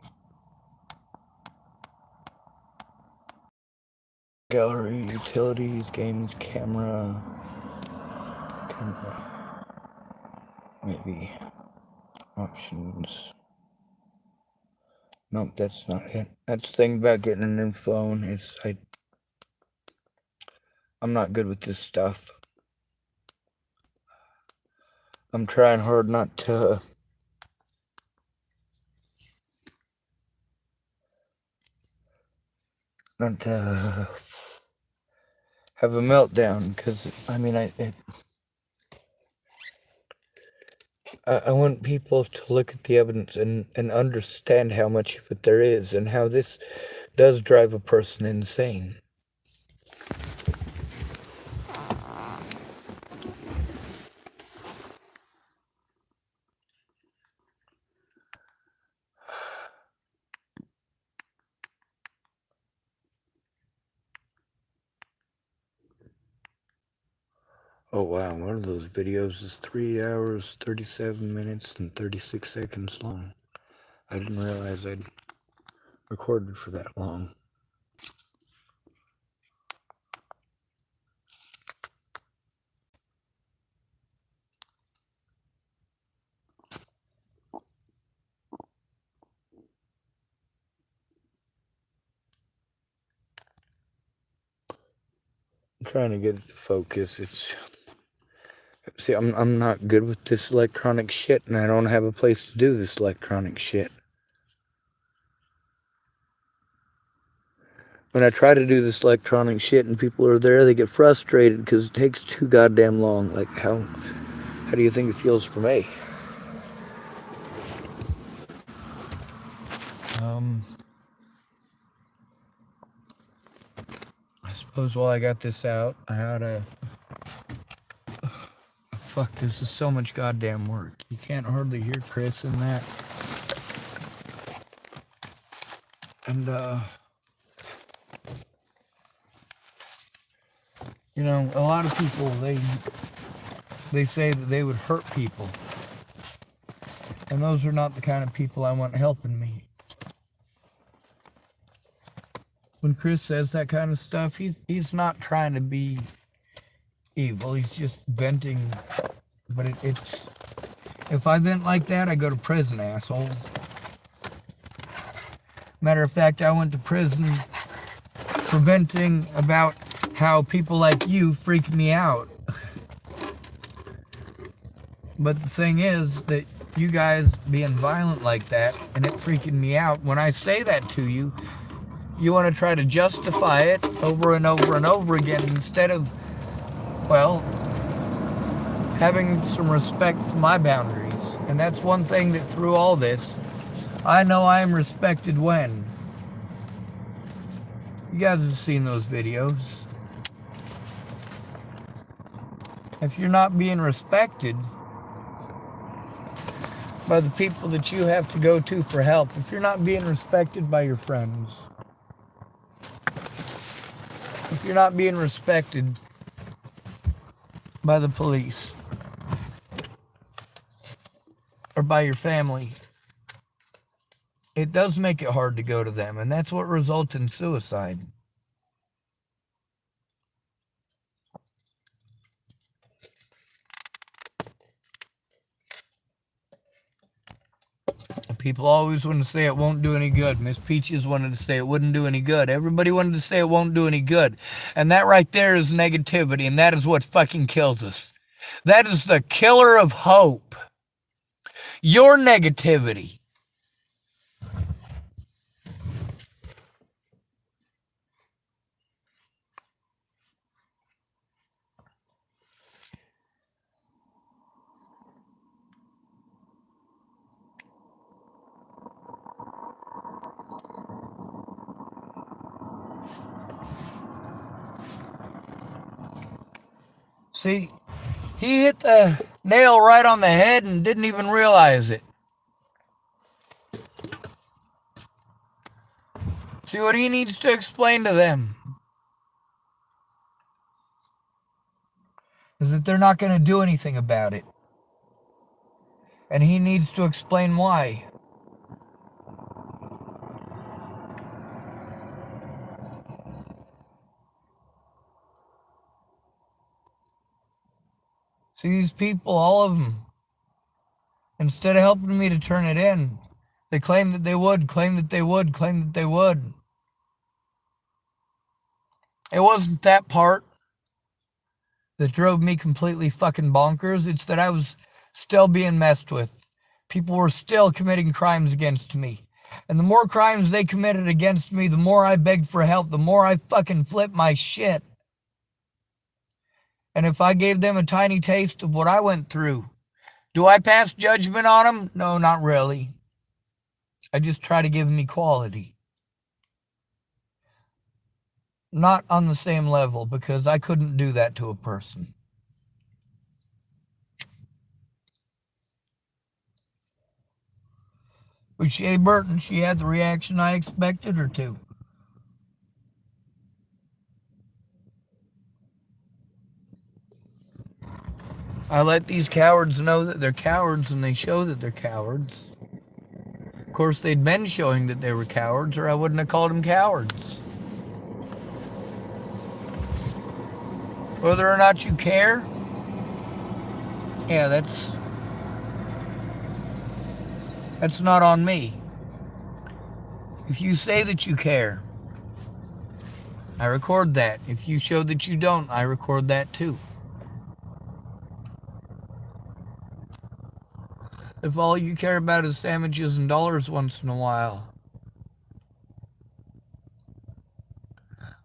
Gallery, utilities, games, camera, maybe options. Nope, that's not it. That's the thing about getting a new phone is I'm not good with this stuff. I'm trying hard not to have a meltdown, because I mean I want people to look at the evidence and understand how much of it there is and how this does drive a person insane. Oh wow, one of those videos is 3 hours, 37 minutes, and 36 seconds long. I didn't realize I'd recorded for that long. I'm trying to get it to focus. See, I'm not good with this electronic shit, and I don't have a place to do this electronic shit. When I try to do this electronic shit and people are there, they get frustrated because it takes too goddamn long. Like, how do you think it feels for me? I suppose while I got this out, I oughta... Fuck, this is so much goddamn work. You can't hardly hear Chris in that. And, you know, a lot of people, they say that they would hurt people. And those are not the kind of people I want helping me. When Chris says that kind of stuff, he's not trying to be evil. He's just venting. But it's... If I vent like that, I go to prison, asshole. Matter of fact, I went to prison for venting about how people like you freak me out. But the thing is that you guys being violent like that, and it freaking me out. When I say that to you, you want to try to justify it over and over and over again instead of, well, having some respect for my boundaries. And that's one thing that through all this, I know I am respected when. You guys have seen those videos. If you're not being respected by the people that you have to go to for help, if you're not being respected by your friends, if you're not being respected by the police or by your family, it does make it hard to go to them, and that's what results in suicide. People always want to say it won't do any good. Miss Peaches wanted to say it wouldn't do any good. Everybody wanted to say it won't do any good. And that right there is negativity, and that is what fucking kills us. That is the killer of hope. Your negativity. See, he hit the nail right on the head and didn't even realize it. See what he needs to explain to them is that they're not going to do anything about it. And he needs to explain why. See, these people, all of them, instead of helping me to turn it in, they claim that they would, claim that they would, claim that they would. It wasn't that part that drove me completely fucking bonkers. It's that I was still being messed with. People were still committing crimes against me. And the more crimes they committed against me, the more I begged for help, the more I fucking flipped my shit. And if I gave them a tiny taste of what I went through, do I pass judgment on them? No, not really. I just try to give them equality. Not on the same level, because I couldn't do that to a person. With Shea Burton, she had the reaction I expected her to. I let these cowards know that they're cowards, and they show that they're cowards. Of course, they'd been showing that they were cowards, or I wouldn't have called them cowards. Whether or not you care, yeah, that's not on me. If you say that you care, I record that. If you show that you don't, I record that too. If all you care about is sandwiches and dollars once in a while,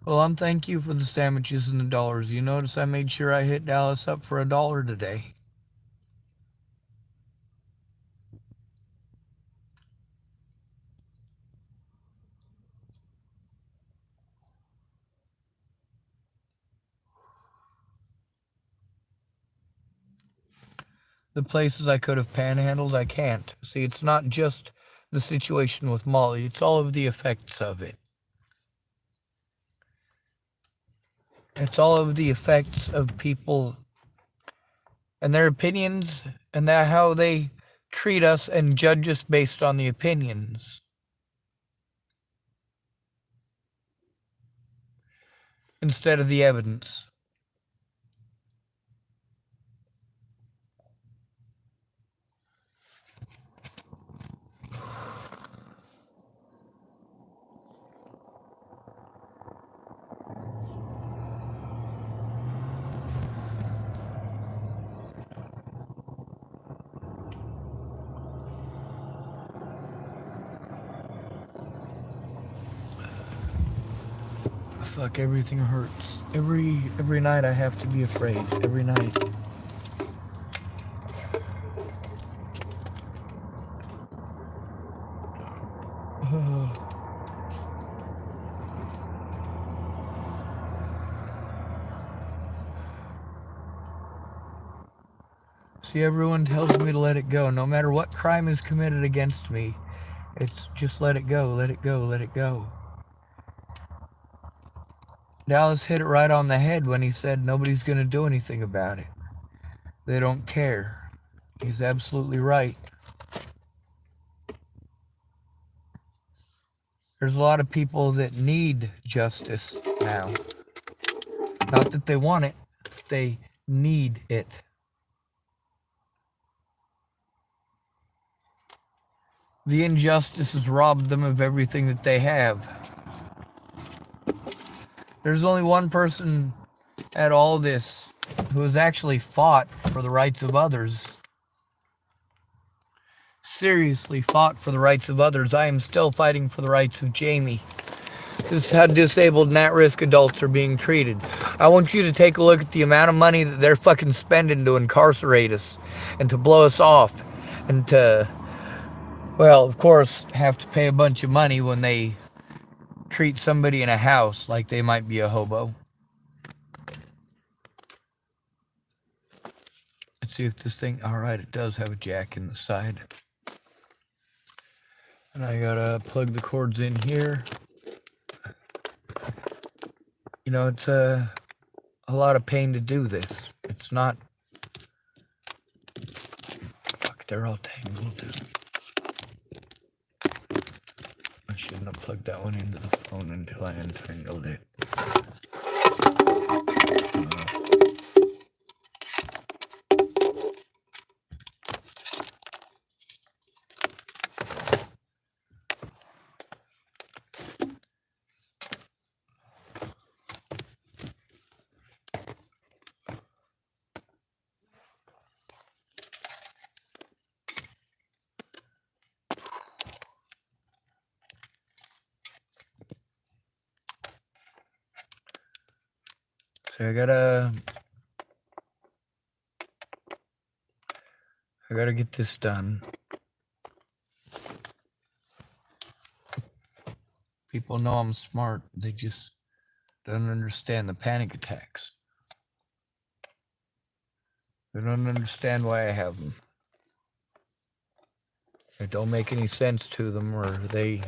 well, I'm thank you for the sandwiches and the dollars. You notice I made sure I hit Dallas up for $1 today. The places I could have panhandled, I can't. See, it's not just the situation with Molly, it's all of the effects of it. It's all of the effects of people and their opinions and how they treat us and judge us based on the opinions instead of the evidence. Fuck, everything hurts. Every night I have to be afraid. Every night. See, everyone tells me to let it go. No matter what crime is committed against me, it's just let it go, let it go, let it go. Dallas hit it right on the head when he said nobody's going to do anything about it. They don't care. He's absolutely right. There's a lot of people that need justice now. Not that they want it, they need it. The injustice has robbed them of everything that they have. There's only one person at all this who has actually fought for the rights of others. Seriously fought for the rights of others. I am still fighting for the rights of Jamie. This is how disabled and at-risk adults are being treated. I want you to take a look at the amount of money that they're fucking spending to incarcerate us and to blow us off and to, well, of course, have to pay a bunch of money when they treat somebody in a house like they might be a hobo. Let's see if this thing, alright, it does have a jack in the side. And I gotta plug the cords in here. You know, it's a lot of pain to do this. It's not, fuck, they're all tangled, dude. I shouldn't have plugged that one into the phone until I untangled it. So I gotta get this done. People know I'm smart. They just don't understand the panic attacks. They don't understand why I have them. It don't make any sense to them, or they...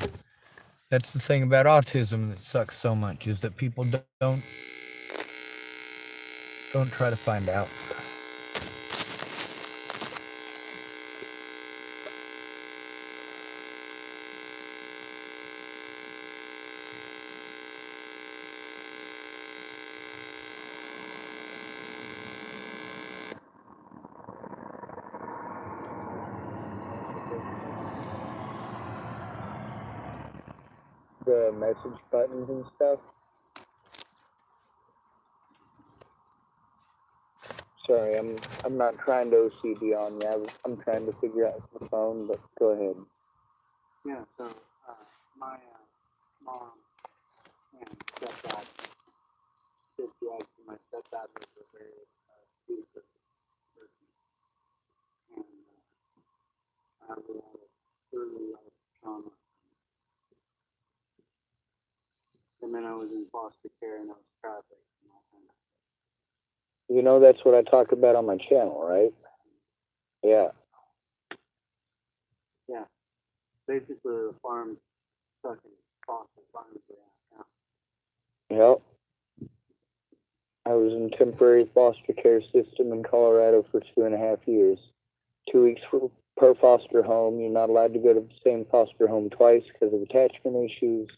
That's the thing about autism that sucks so much, is that people don't try to find out. The message buttons and stuff. Sorry, I'm not trying to OCD on you. I'm trying to figure out the phone, but go ahead. Yeah, so my mom and stepdad did drugs, and my stepdad was a very abusive person, and I had a lot of early life trauma. And then I was in foster care, and I was traveling and all kind of stuff. You know that's what I talk about on my channel, right? Yeah. Yeah, basically the farm stuck in foster farms around town. Yep. I was in temporary foster care system in Colorado for 2.5 years. 2 weeks per foster home. You're not allowed to go to the same foster home twice because of attachment issues.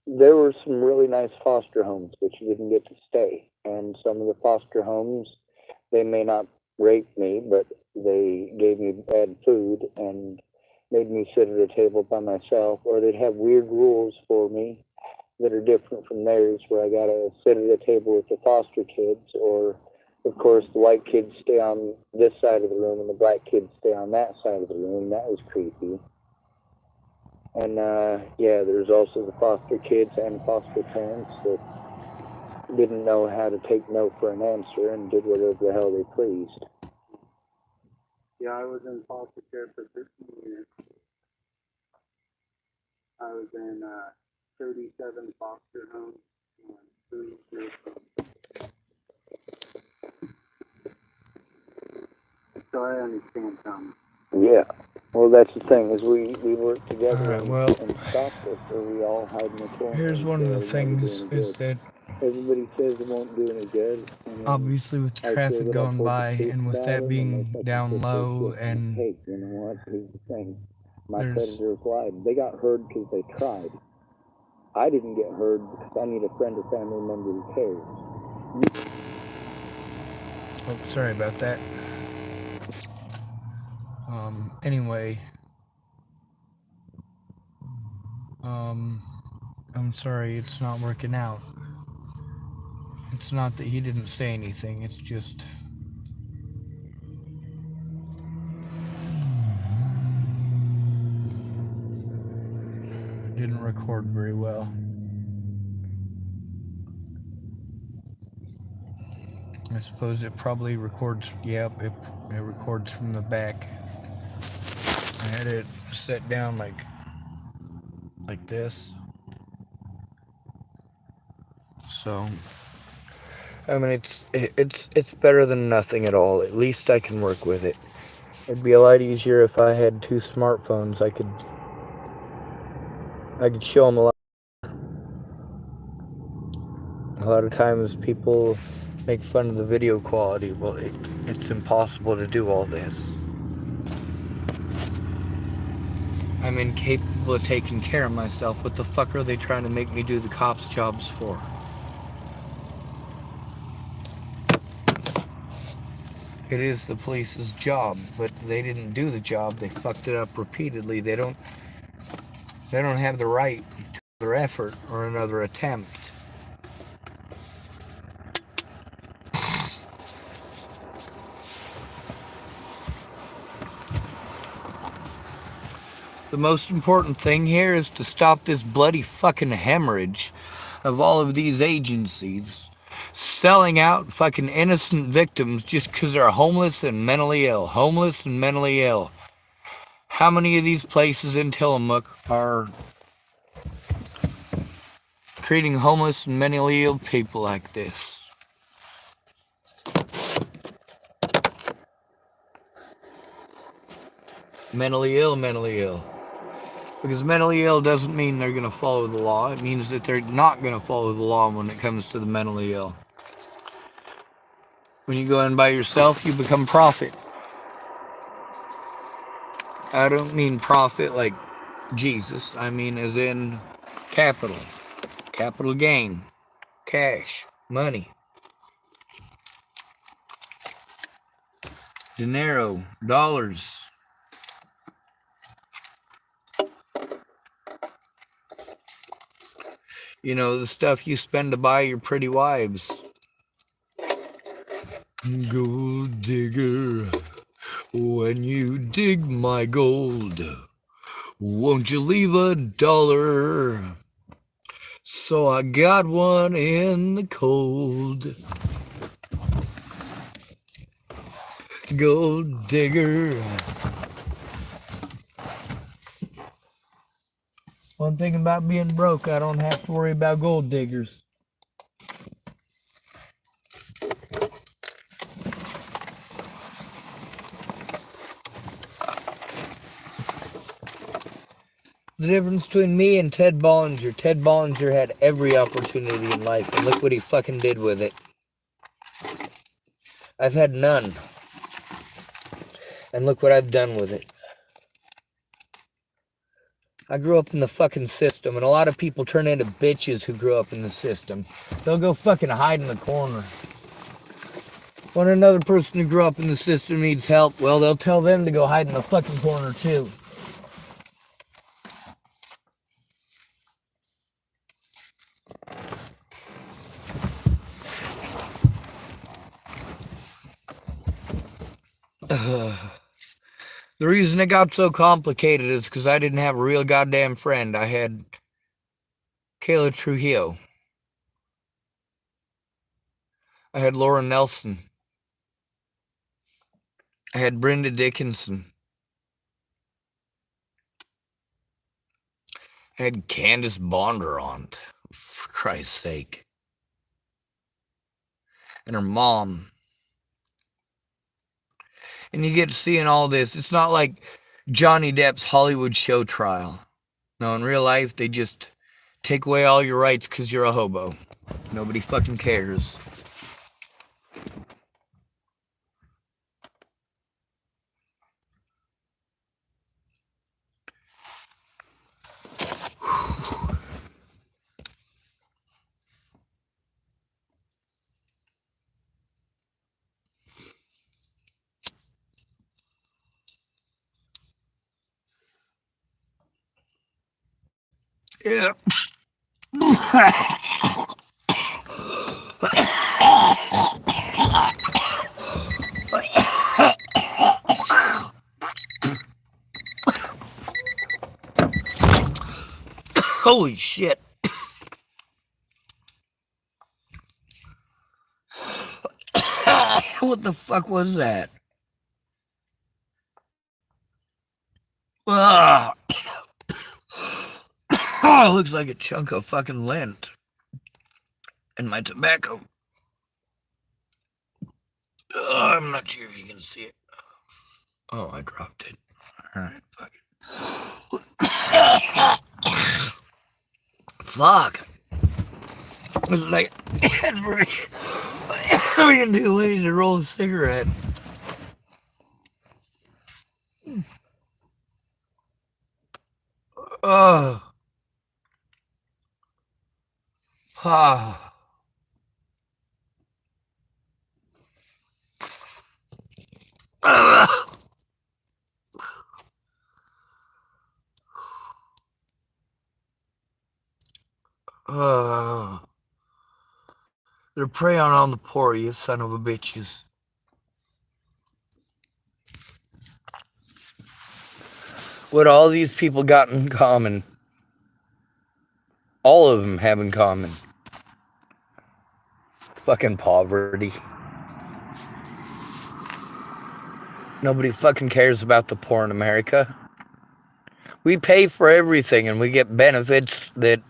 There were some really nice foster homes, but you didn't get to stay. And some of the foster homes, they may not rape me, but they gave me bad food and made me sit at a table by myself, or they'd have weird rules for me that are different from theirs, where I gotta sit at a table with the foster kids, or of course the white kids stay on this side of the room and the black kids stay on that side of the room. That was creepy. And yeah, there's also the foster kids and foster parents that didn't know how to take no for an answer and did whatever the hell they pleased. Yeah, I was in foster care for 13 years. I was in 37 foster homes and 3 group homes. So I understand some. Yeah. Well, that's the thing, is we work together Alright, and, well, and stop this, or we all hide in the corner here's and one say, of the "It'll never do things any is good." that Everybody says it won't do any good. And then obviously with the I feel traffic that I going told the by police and with about that it, and they being fucking down put their low shit in. and Hey, you know what? Here's the thing. My there's predators lied. They got heard because they tried. I didn't get heard because I need a friend or family member who cares. oh, sorry about that. Anyway, I'm sorry it's not working out. It's not that he didn't say anything, it's just didn't record very well. I suppose it probably records, yep, it records from the back. I had it set down like this. So, I mean, it's better than nothing at all. At least I can work with it. It'd be a lot easier if I had 2 smartphones. I could show them a lot. A lot of times people make fun of the video quality. Well, it's impossible to do all this. I'm incapable of taking care of myself. What the fuck are they trying to make me do the cops' jobs for? It is the police's job, but they didn't do the job. They fucked it up repeatedly. They don't have the right to another effort or another attempt. The most important thing here is to stop this bloody fucking hemorrhage of all of these agencies selling out fucking innocent victims just because they're homeless and mentally ill. Homeless and mentally ill. How many of these places in Tillamook are treating homeless and mentally ill people like this? Mentally ill, mentally ill. Because mentally ill doesn't mean they're going to follow the law. It means that they're not going to follow the law when it comes to the mentally ill. When you go in by yourself, you become prophet. I don't mean profit like Jesus. I mean as in capital. Capital gain. Cash. Money. Dinero. Dollars. You know, the stuff you spend to buy your pretty wives. Gold digger, when you dig my gold, won't you leave $1? So I got one in the cold. Gold digger. One thing about being broke, I don't have to worry about gold diggers. The difference between me and Ted Bollinger had every opportunity in life, and look what he fucking did with it. I've had none. And look what I've done with it. I grew up in the fucking system, and a lot of people turn into bitches who grew up in the system. They'll go fucking hide in the corner. When another person who grew up in the system needs help, well, they'll tell them to go hide in the fucking corner too. The reason it got so complicated is because I didn't have a real goddamn friend. I had Kayla Trujillo. I had Laura Nelson. I had Brenda Dickinson. I had Candace Bondurant, for Christ's sake. And her mom. And you get seeing all this. It's not like Johnny Depp's Hollywood show trial. No, in real life, they just take away all your rights because you're a hobo. Nobody fucking cares. Yeah. Holy shit. What the fuck was that? Ugh. Oh, it looks like a chunk of fucking lint. And my tobacco. I'm not sure if you can see it. Oh, I dropped it. Alright, fuck it. Fuck. It's like having too lazy to roll a cigarette. Oh. Ah. They're preying on the poor, you son of a bitches. What all these people got in common, all of them have in common, fucking poverty. Nobody fucking cares about the poor in America. We pay for everything and we get benefits that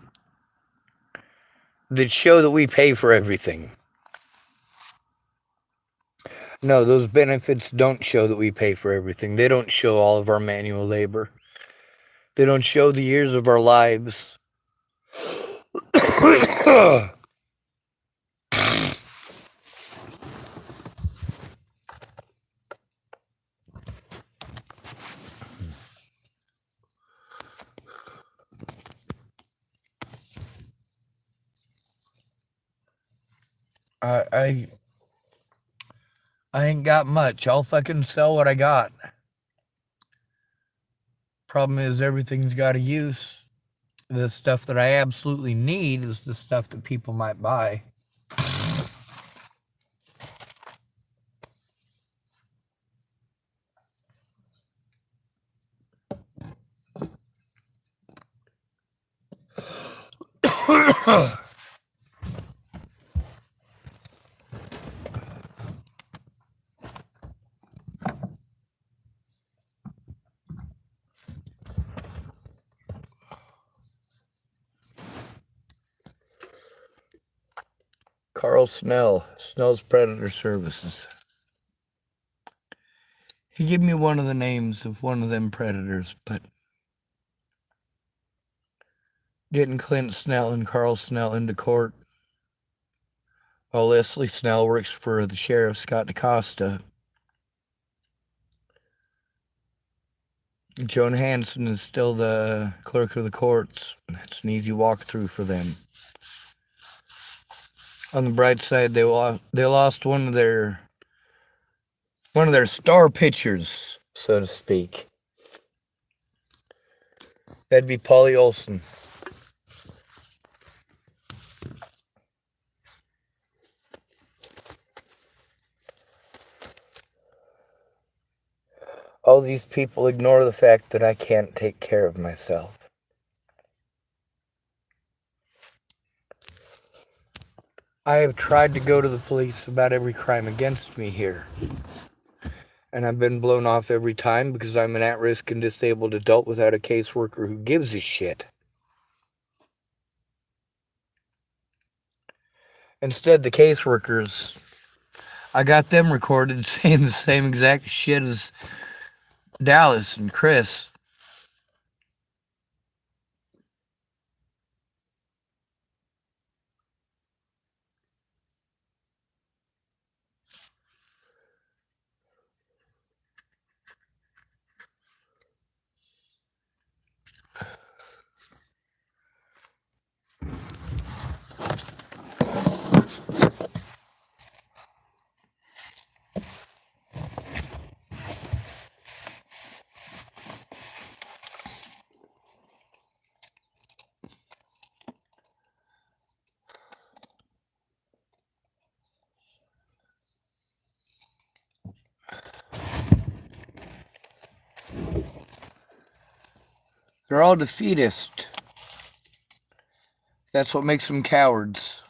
show that we pay for everything. No, those benefits don't show that we pay for everything. They don't show all of our manual labor. They don't show the years of our lives. I ain't got much. I'll fucking sell what I got. Problem is, everything's got a use. The stuff that I absolutely need is the stuff that people might buy. Carl Snell, Snell's Predator Services. He gave me one of the names of one of them predators, but getting Clint Snell and Carl Snell into court while Leslie Snell works for the sheriff, Scott DaCosta. Joan Hanson is still the clerk of the courts. It's an easy walkthrough for them. On the bright side, they lost one of their star pitchers, so to speak. That'd be Paulie Olson. all these people ignore the fact that I can't take care of myself. I have tried to go to the police about every crime against me here. And I've been blown off every time because I'm an at-risk and disabled adult without a caseworker who gives a shit. Instead, the caseworkers, I got them recorded saying the same exact shit as Dallas and Chris. They're all defeatist. That's what makes them cowards.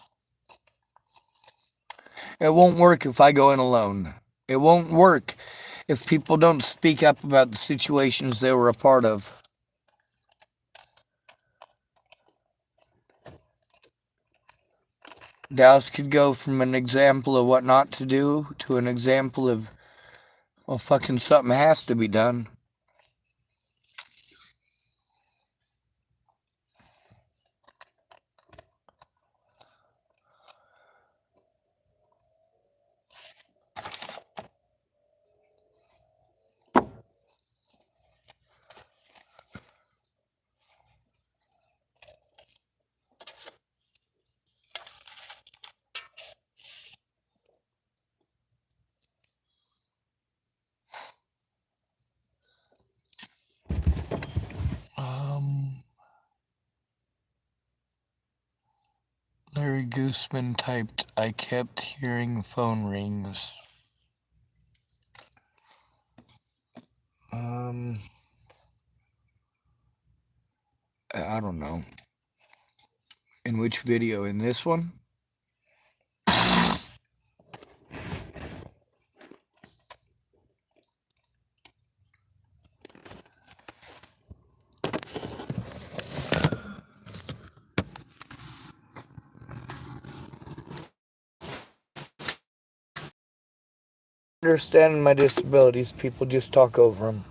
It won't work if I go in alone. It won't work if people don't speak up about the situations they were a part of. Dallas could go from an example of what not to do to an example of, well, fucking something has to be done. Larry Gooseman typed, I kept hearing phone rings. I don't know. In which video? In this one? Understanding my disabilities, people just talk over them.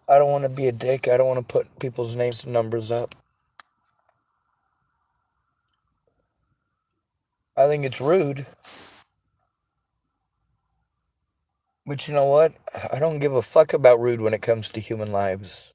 I don't want to be a dick. I don't want to put people's names and numbers up. I think it's rude. But you know what? I don't give a fuck about rude when it comes to human lives.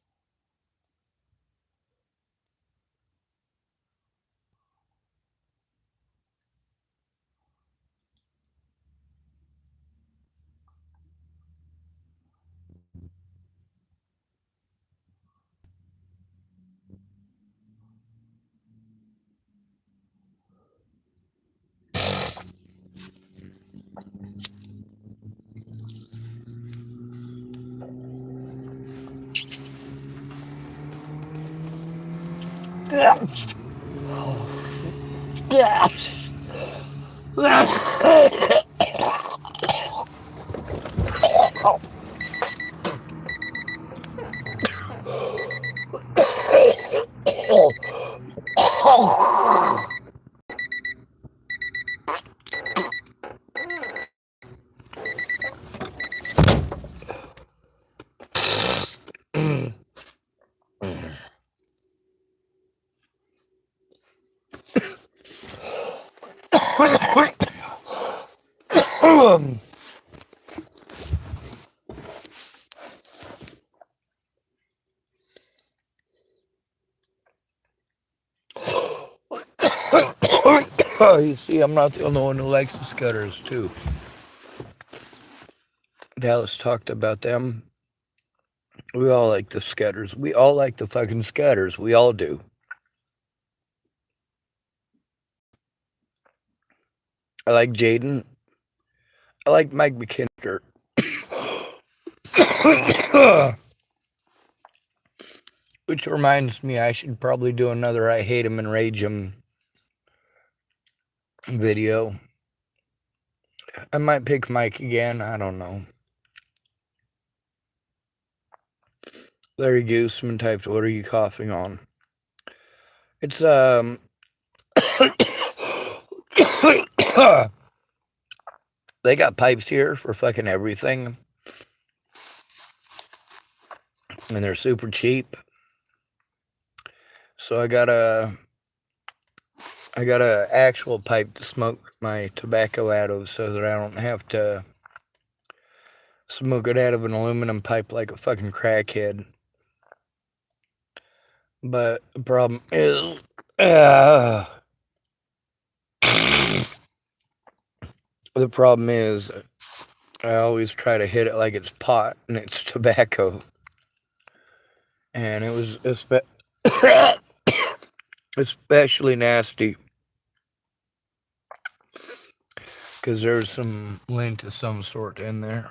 You see, I'm not the only one who likes the Scudders, too. Dallas talked about them. We all like the Scudders. We all like the fucking Scudders. We all do. I like Jaden. I like Mike McKinter. Which reminds me, I should probably do another I Hate Him and Rage Him video. I might pick Mike again. I don't know. Larry Gooseman typed, "What are you coughing on?" It's they got pipes here for fucking everything, and they're super cheap. So I got a actual pipe to smoke my tobacco out of, so that I don't have to smoke it out of an aluminum pipe like a fucking crackhead. But the problem is, I always try to hit it like it's pot and it's tobacco. And it was especially nasty because there's some lint of some sort in there.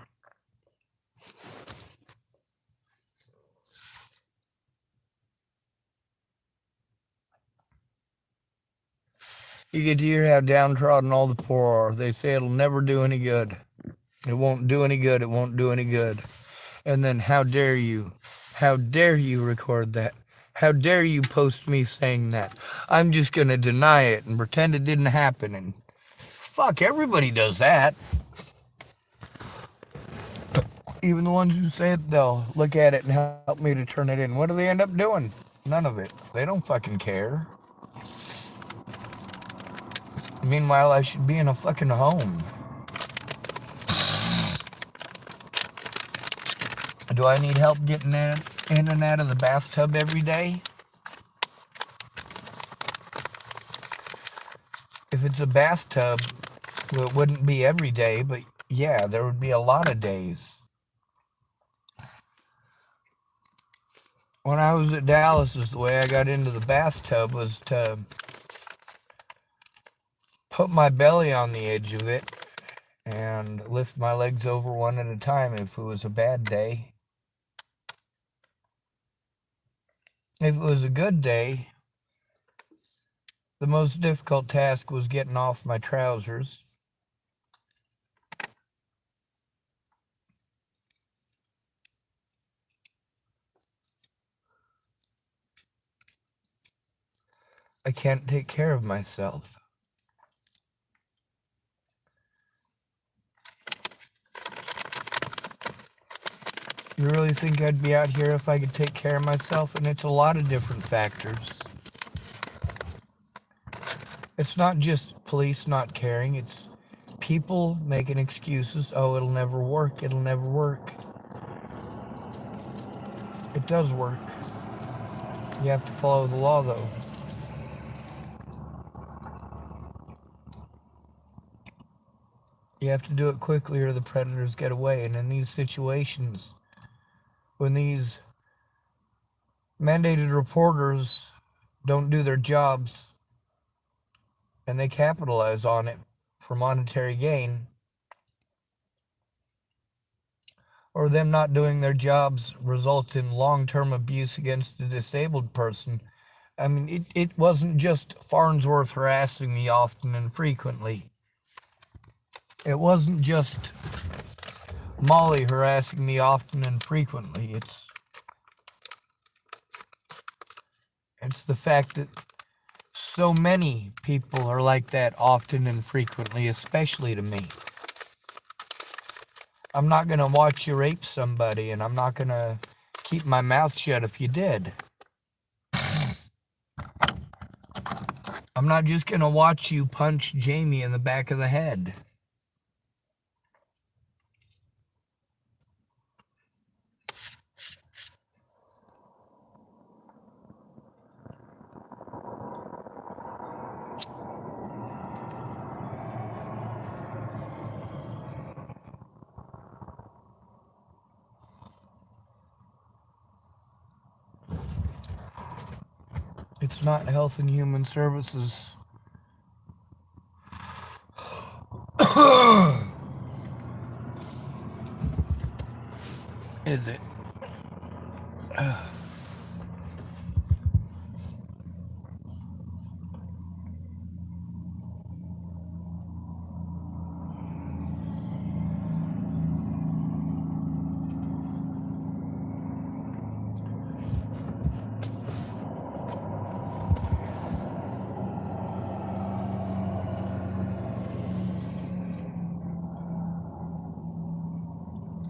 You get to hear how downtrodden all the poor are. They say it'll never do any good. It won't do any good. It won't do any good. And then how dare you? How dare you record that? How dare you post me saying that? I'm just going to deny it and pretend it didn't happen. And fuck, everybody does that. Even the ones who say it, they'll look at it and help me to turn it in. What do they end up doing? None of it. They don't fucking care. Meanwhile, I should be in a fucking home. Do I need help getting in and out of the bathtub every day? If it's a bathtub, well, it wouldn't be every day, but yeah, there would be a lot of days. When I was at Dallas, the way I got into the bathtub was to put my belly on the edge of it and lift my legs over one at a time if it was a bad day. If it was a good day, the most difficult task was getting off my trousers. I can't take care of myself. You really think I'd be out here if I could take care of myself? And it's a lot of different factors. It's not just police not caring, it's people making excuses. Oh, it'll never work, it'll never work. It does work. You have to follow the law, though. You have to do it quickly or the predators get away. And in these situations, when these mandated reporters don't do their jobs and they capitalize on it for monetary gain, or them not doing their jobs results in long-term abuse against a disabled person. I mean, it wasn't just Farnsworth harassing me often and frequently. It wasn't just Molly harassing me often and frequently. It's the fact that so many people are like that often and frequently, especially to me. I'm not going to watch you rape somebody, and I'm not going to keep my mouth shut if you did. I'm not just going to watch you punch Jamie in the back of the head. It's not Health and Human Services Is it?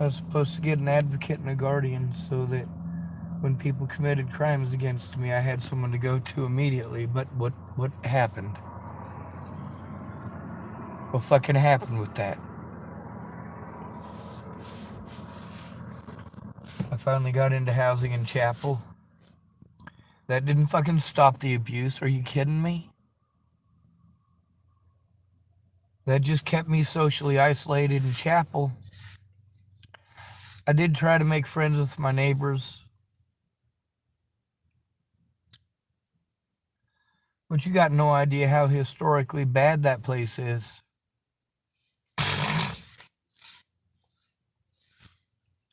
I was supposed to get an advocate and a guardian so that when people committed crimes against me, I had someone to go to immediately. But what happened? What fucking happened with that? I finally got into housing in Chapel. That didn't fucking stop the abuse. Are you kidding me? That just kept me socially isolated in Chapel. I did try to make friends with my neighbors. But you got no idea how historically bad that place is.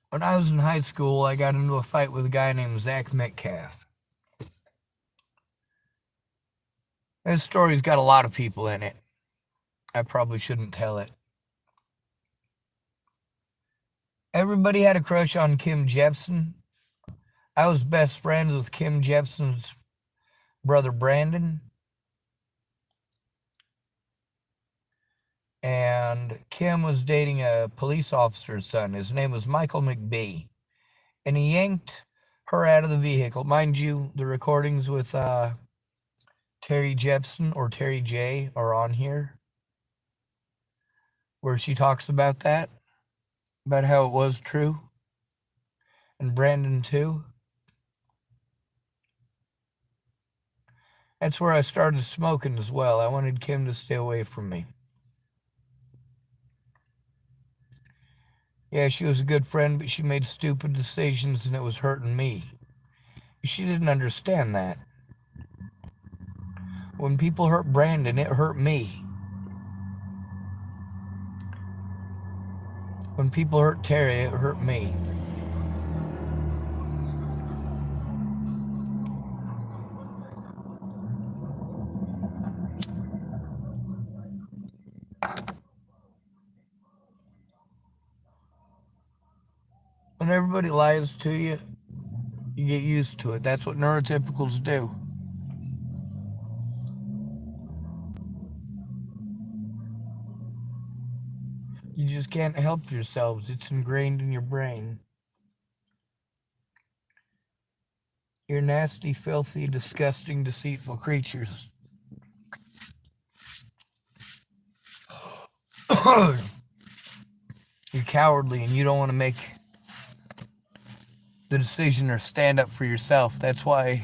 When I was in high school, I got into a fight with a guy named Zach Metcalf. This story's got a lot of people in it. I probably shouldn't tell it. Everybody had a crush on Kim Jepsen. I was best friends with Kim Jepsen's brother Brandon. And Kim was dating a police officer's son. His name was Michael McBee. And he yanked her out of the vehicle. Mind you, the recordings with Terry Jepsen or Terry J are on here, where she talks about that, about how it was true. And Brandon too. That's where I started smoking as well. I wanted Kim to stay away from me. Yeah, she was a good friend, but she made stupid decisions and it was hurting me. She didn't understand that. When people hurt Brandon, it hurt me. When people hurt Terry, it hurt me. When everybody lies to you, you get used to it. That's what neurotypicals do. You just can't help yourselves. It's ingrained in your brain. You're nasty, filthy, disgusting, deceitful creatures. You're cowardly and you don't want to make the decision or stand up for yourself. That's why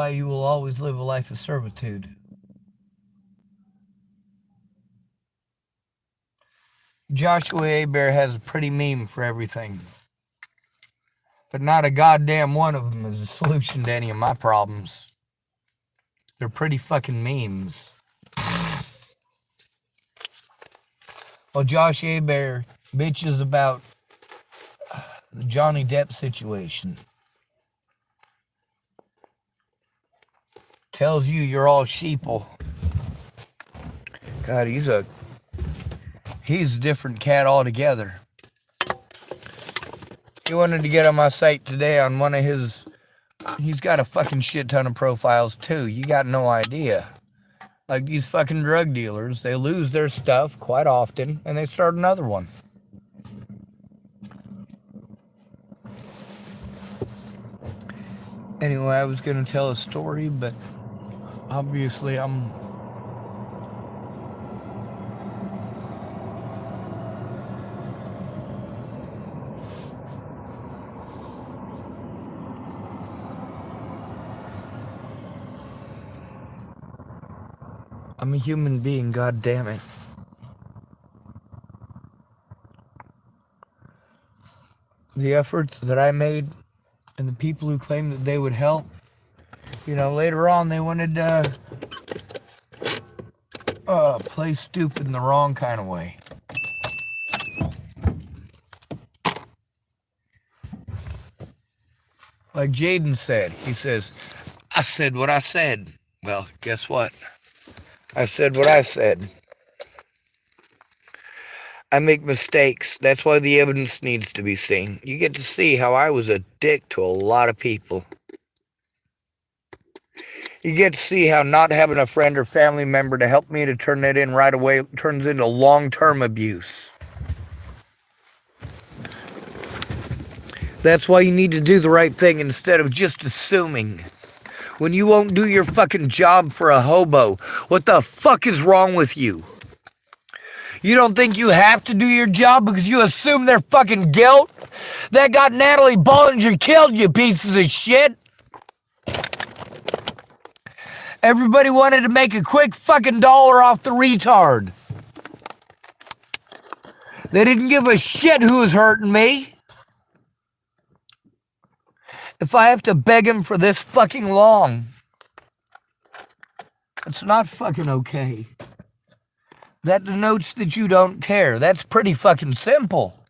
you will always live a life of servitude. Joshua Hebert has a pretty meme for everything. But not a goddamn one of them is a solution to any of my problems. They're pretty fucking memes. Well, Josh Hebert bitches about the Johnny Depp situation. Tells you you're all sheeple. God, he's a different cat altogether. He wanted to get on my site today on one of his... He's got a fucking shit ton of profiles too. You got no idea. Like these fucking drug dealers, they lose their stuff quite often and they start another one. Anyway, I was going to tell a story, but obviously I'm a human being, god damn it. The efforts that I made and the people who claimed that they would help, you know, later on they wanted to play stupid in the wrong kind of way. Like Jaden said, he says, I said what I said. Well, guess what? I said what I said. I make mistakes. That's why the evidence needs to be seen. You get to see how I was a dick to a lot of people. You get to see how not having a friend or family member to help me to turn that in right away turns into long-term abuse. That's why you need to do the right thing instead of just assuming. When you won't do your fucking job for a hobo, what the fuck is wrong with you? You don't think you have to do your job because you assume their fucking guilt? That got Natalie Bollinger killed, you pieces of shit. Everybody wanted to make a quick fucking dollar off the retard. They didn't give a shit who was hurting me. If I have to beg him for this fucking long, it's not fucking okay. That denotes that you don't care. That's pretty fucking simple.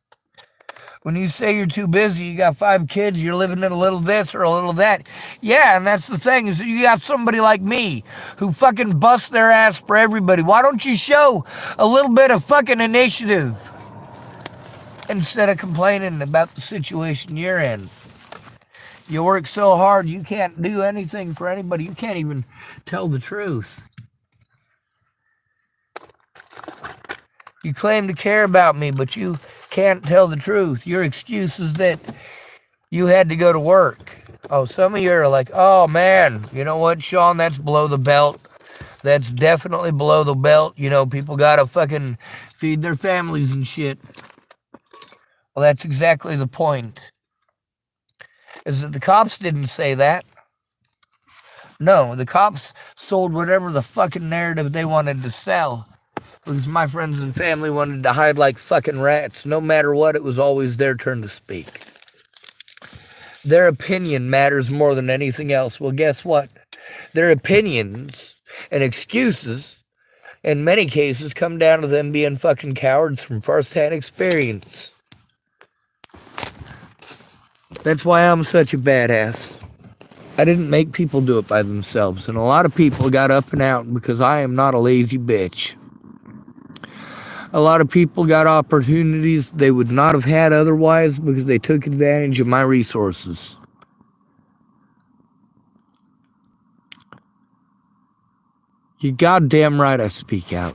When you say you're too busy, you got 5 kids, you're living in a little this or a little that. Yeah, and that's the thing, is that you got somebody like me who fucking busts their ass for everybody. Why don't you show a little bit of fucking initiative instead of complaining about the situation you're in? You work so hard, you can't do anything for anybody. You can't even tell the truth. You claim to care about me, but you can't tell the truth. Your excuse is that you had to go to work. Oh, some of you are like, oh man, you know what, Sean, that's below the belt. That's definitely below the belt. You know, people gotta fucking feed their families and shit. Well, that's exactly the point. Is that the cops didn't say that. No, the cops sold whatever the fucking narrative they wanted to sell. Because my friends and family wanted to hide like fucking rats. No matter what, it was always their turn to speak. Their opinion matters more than anything else. Well, guess what? Their opinions and excuses, in many cases, come down to them being fucking cowards from first-hand experience. That's why I'm such a badass. I didn't make people do it by themselves, and a lot of people got up and out because I am not a lazy bitch. A lot of people got opportunities they would not have had otherwise because they took advantage of my resources. You goddamn right I speak out.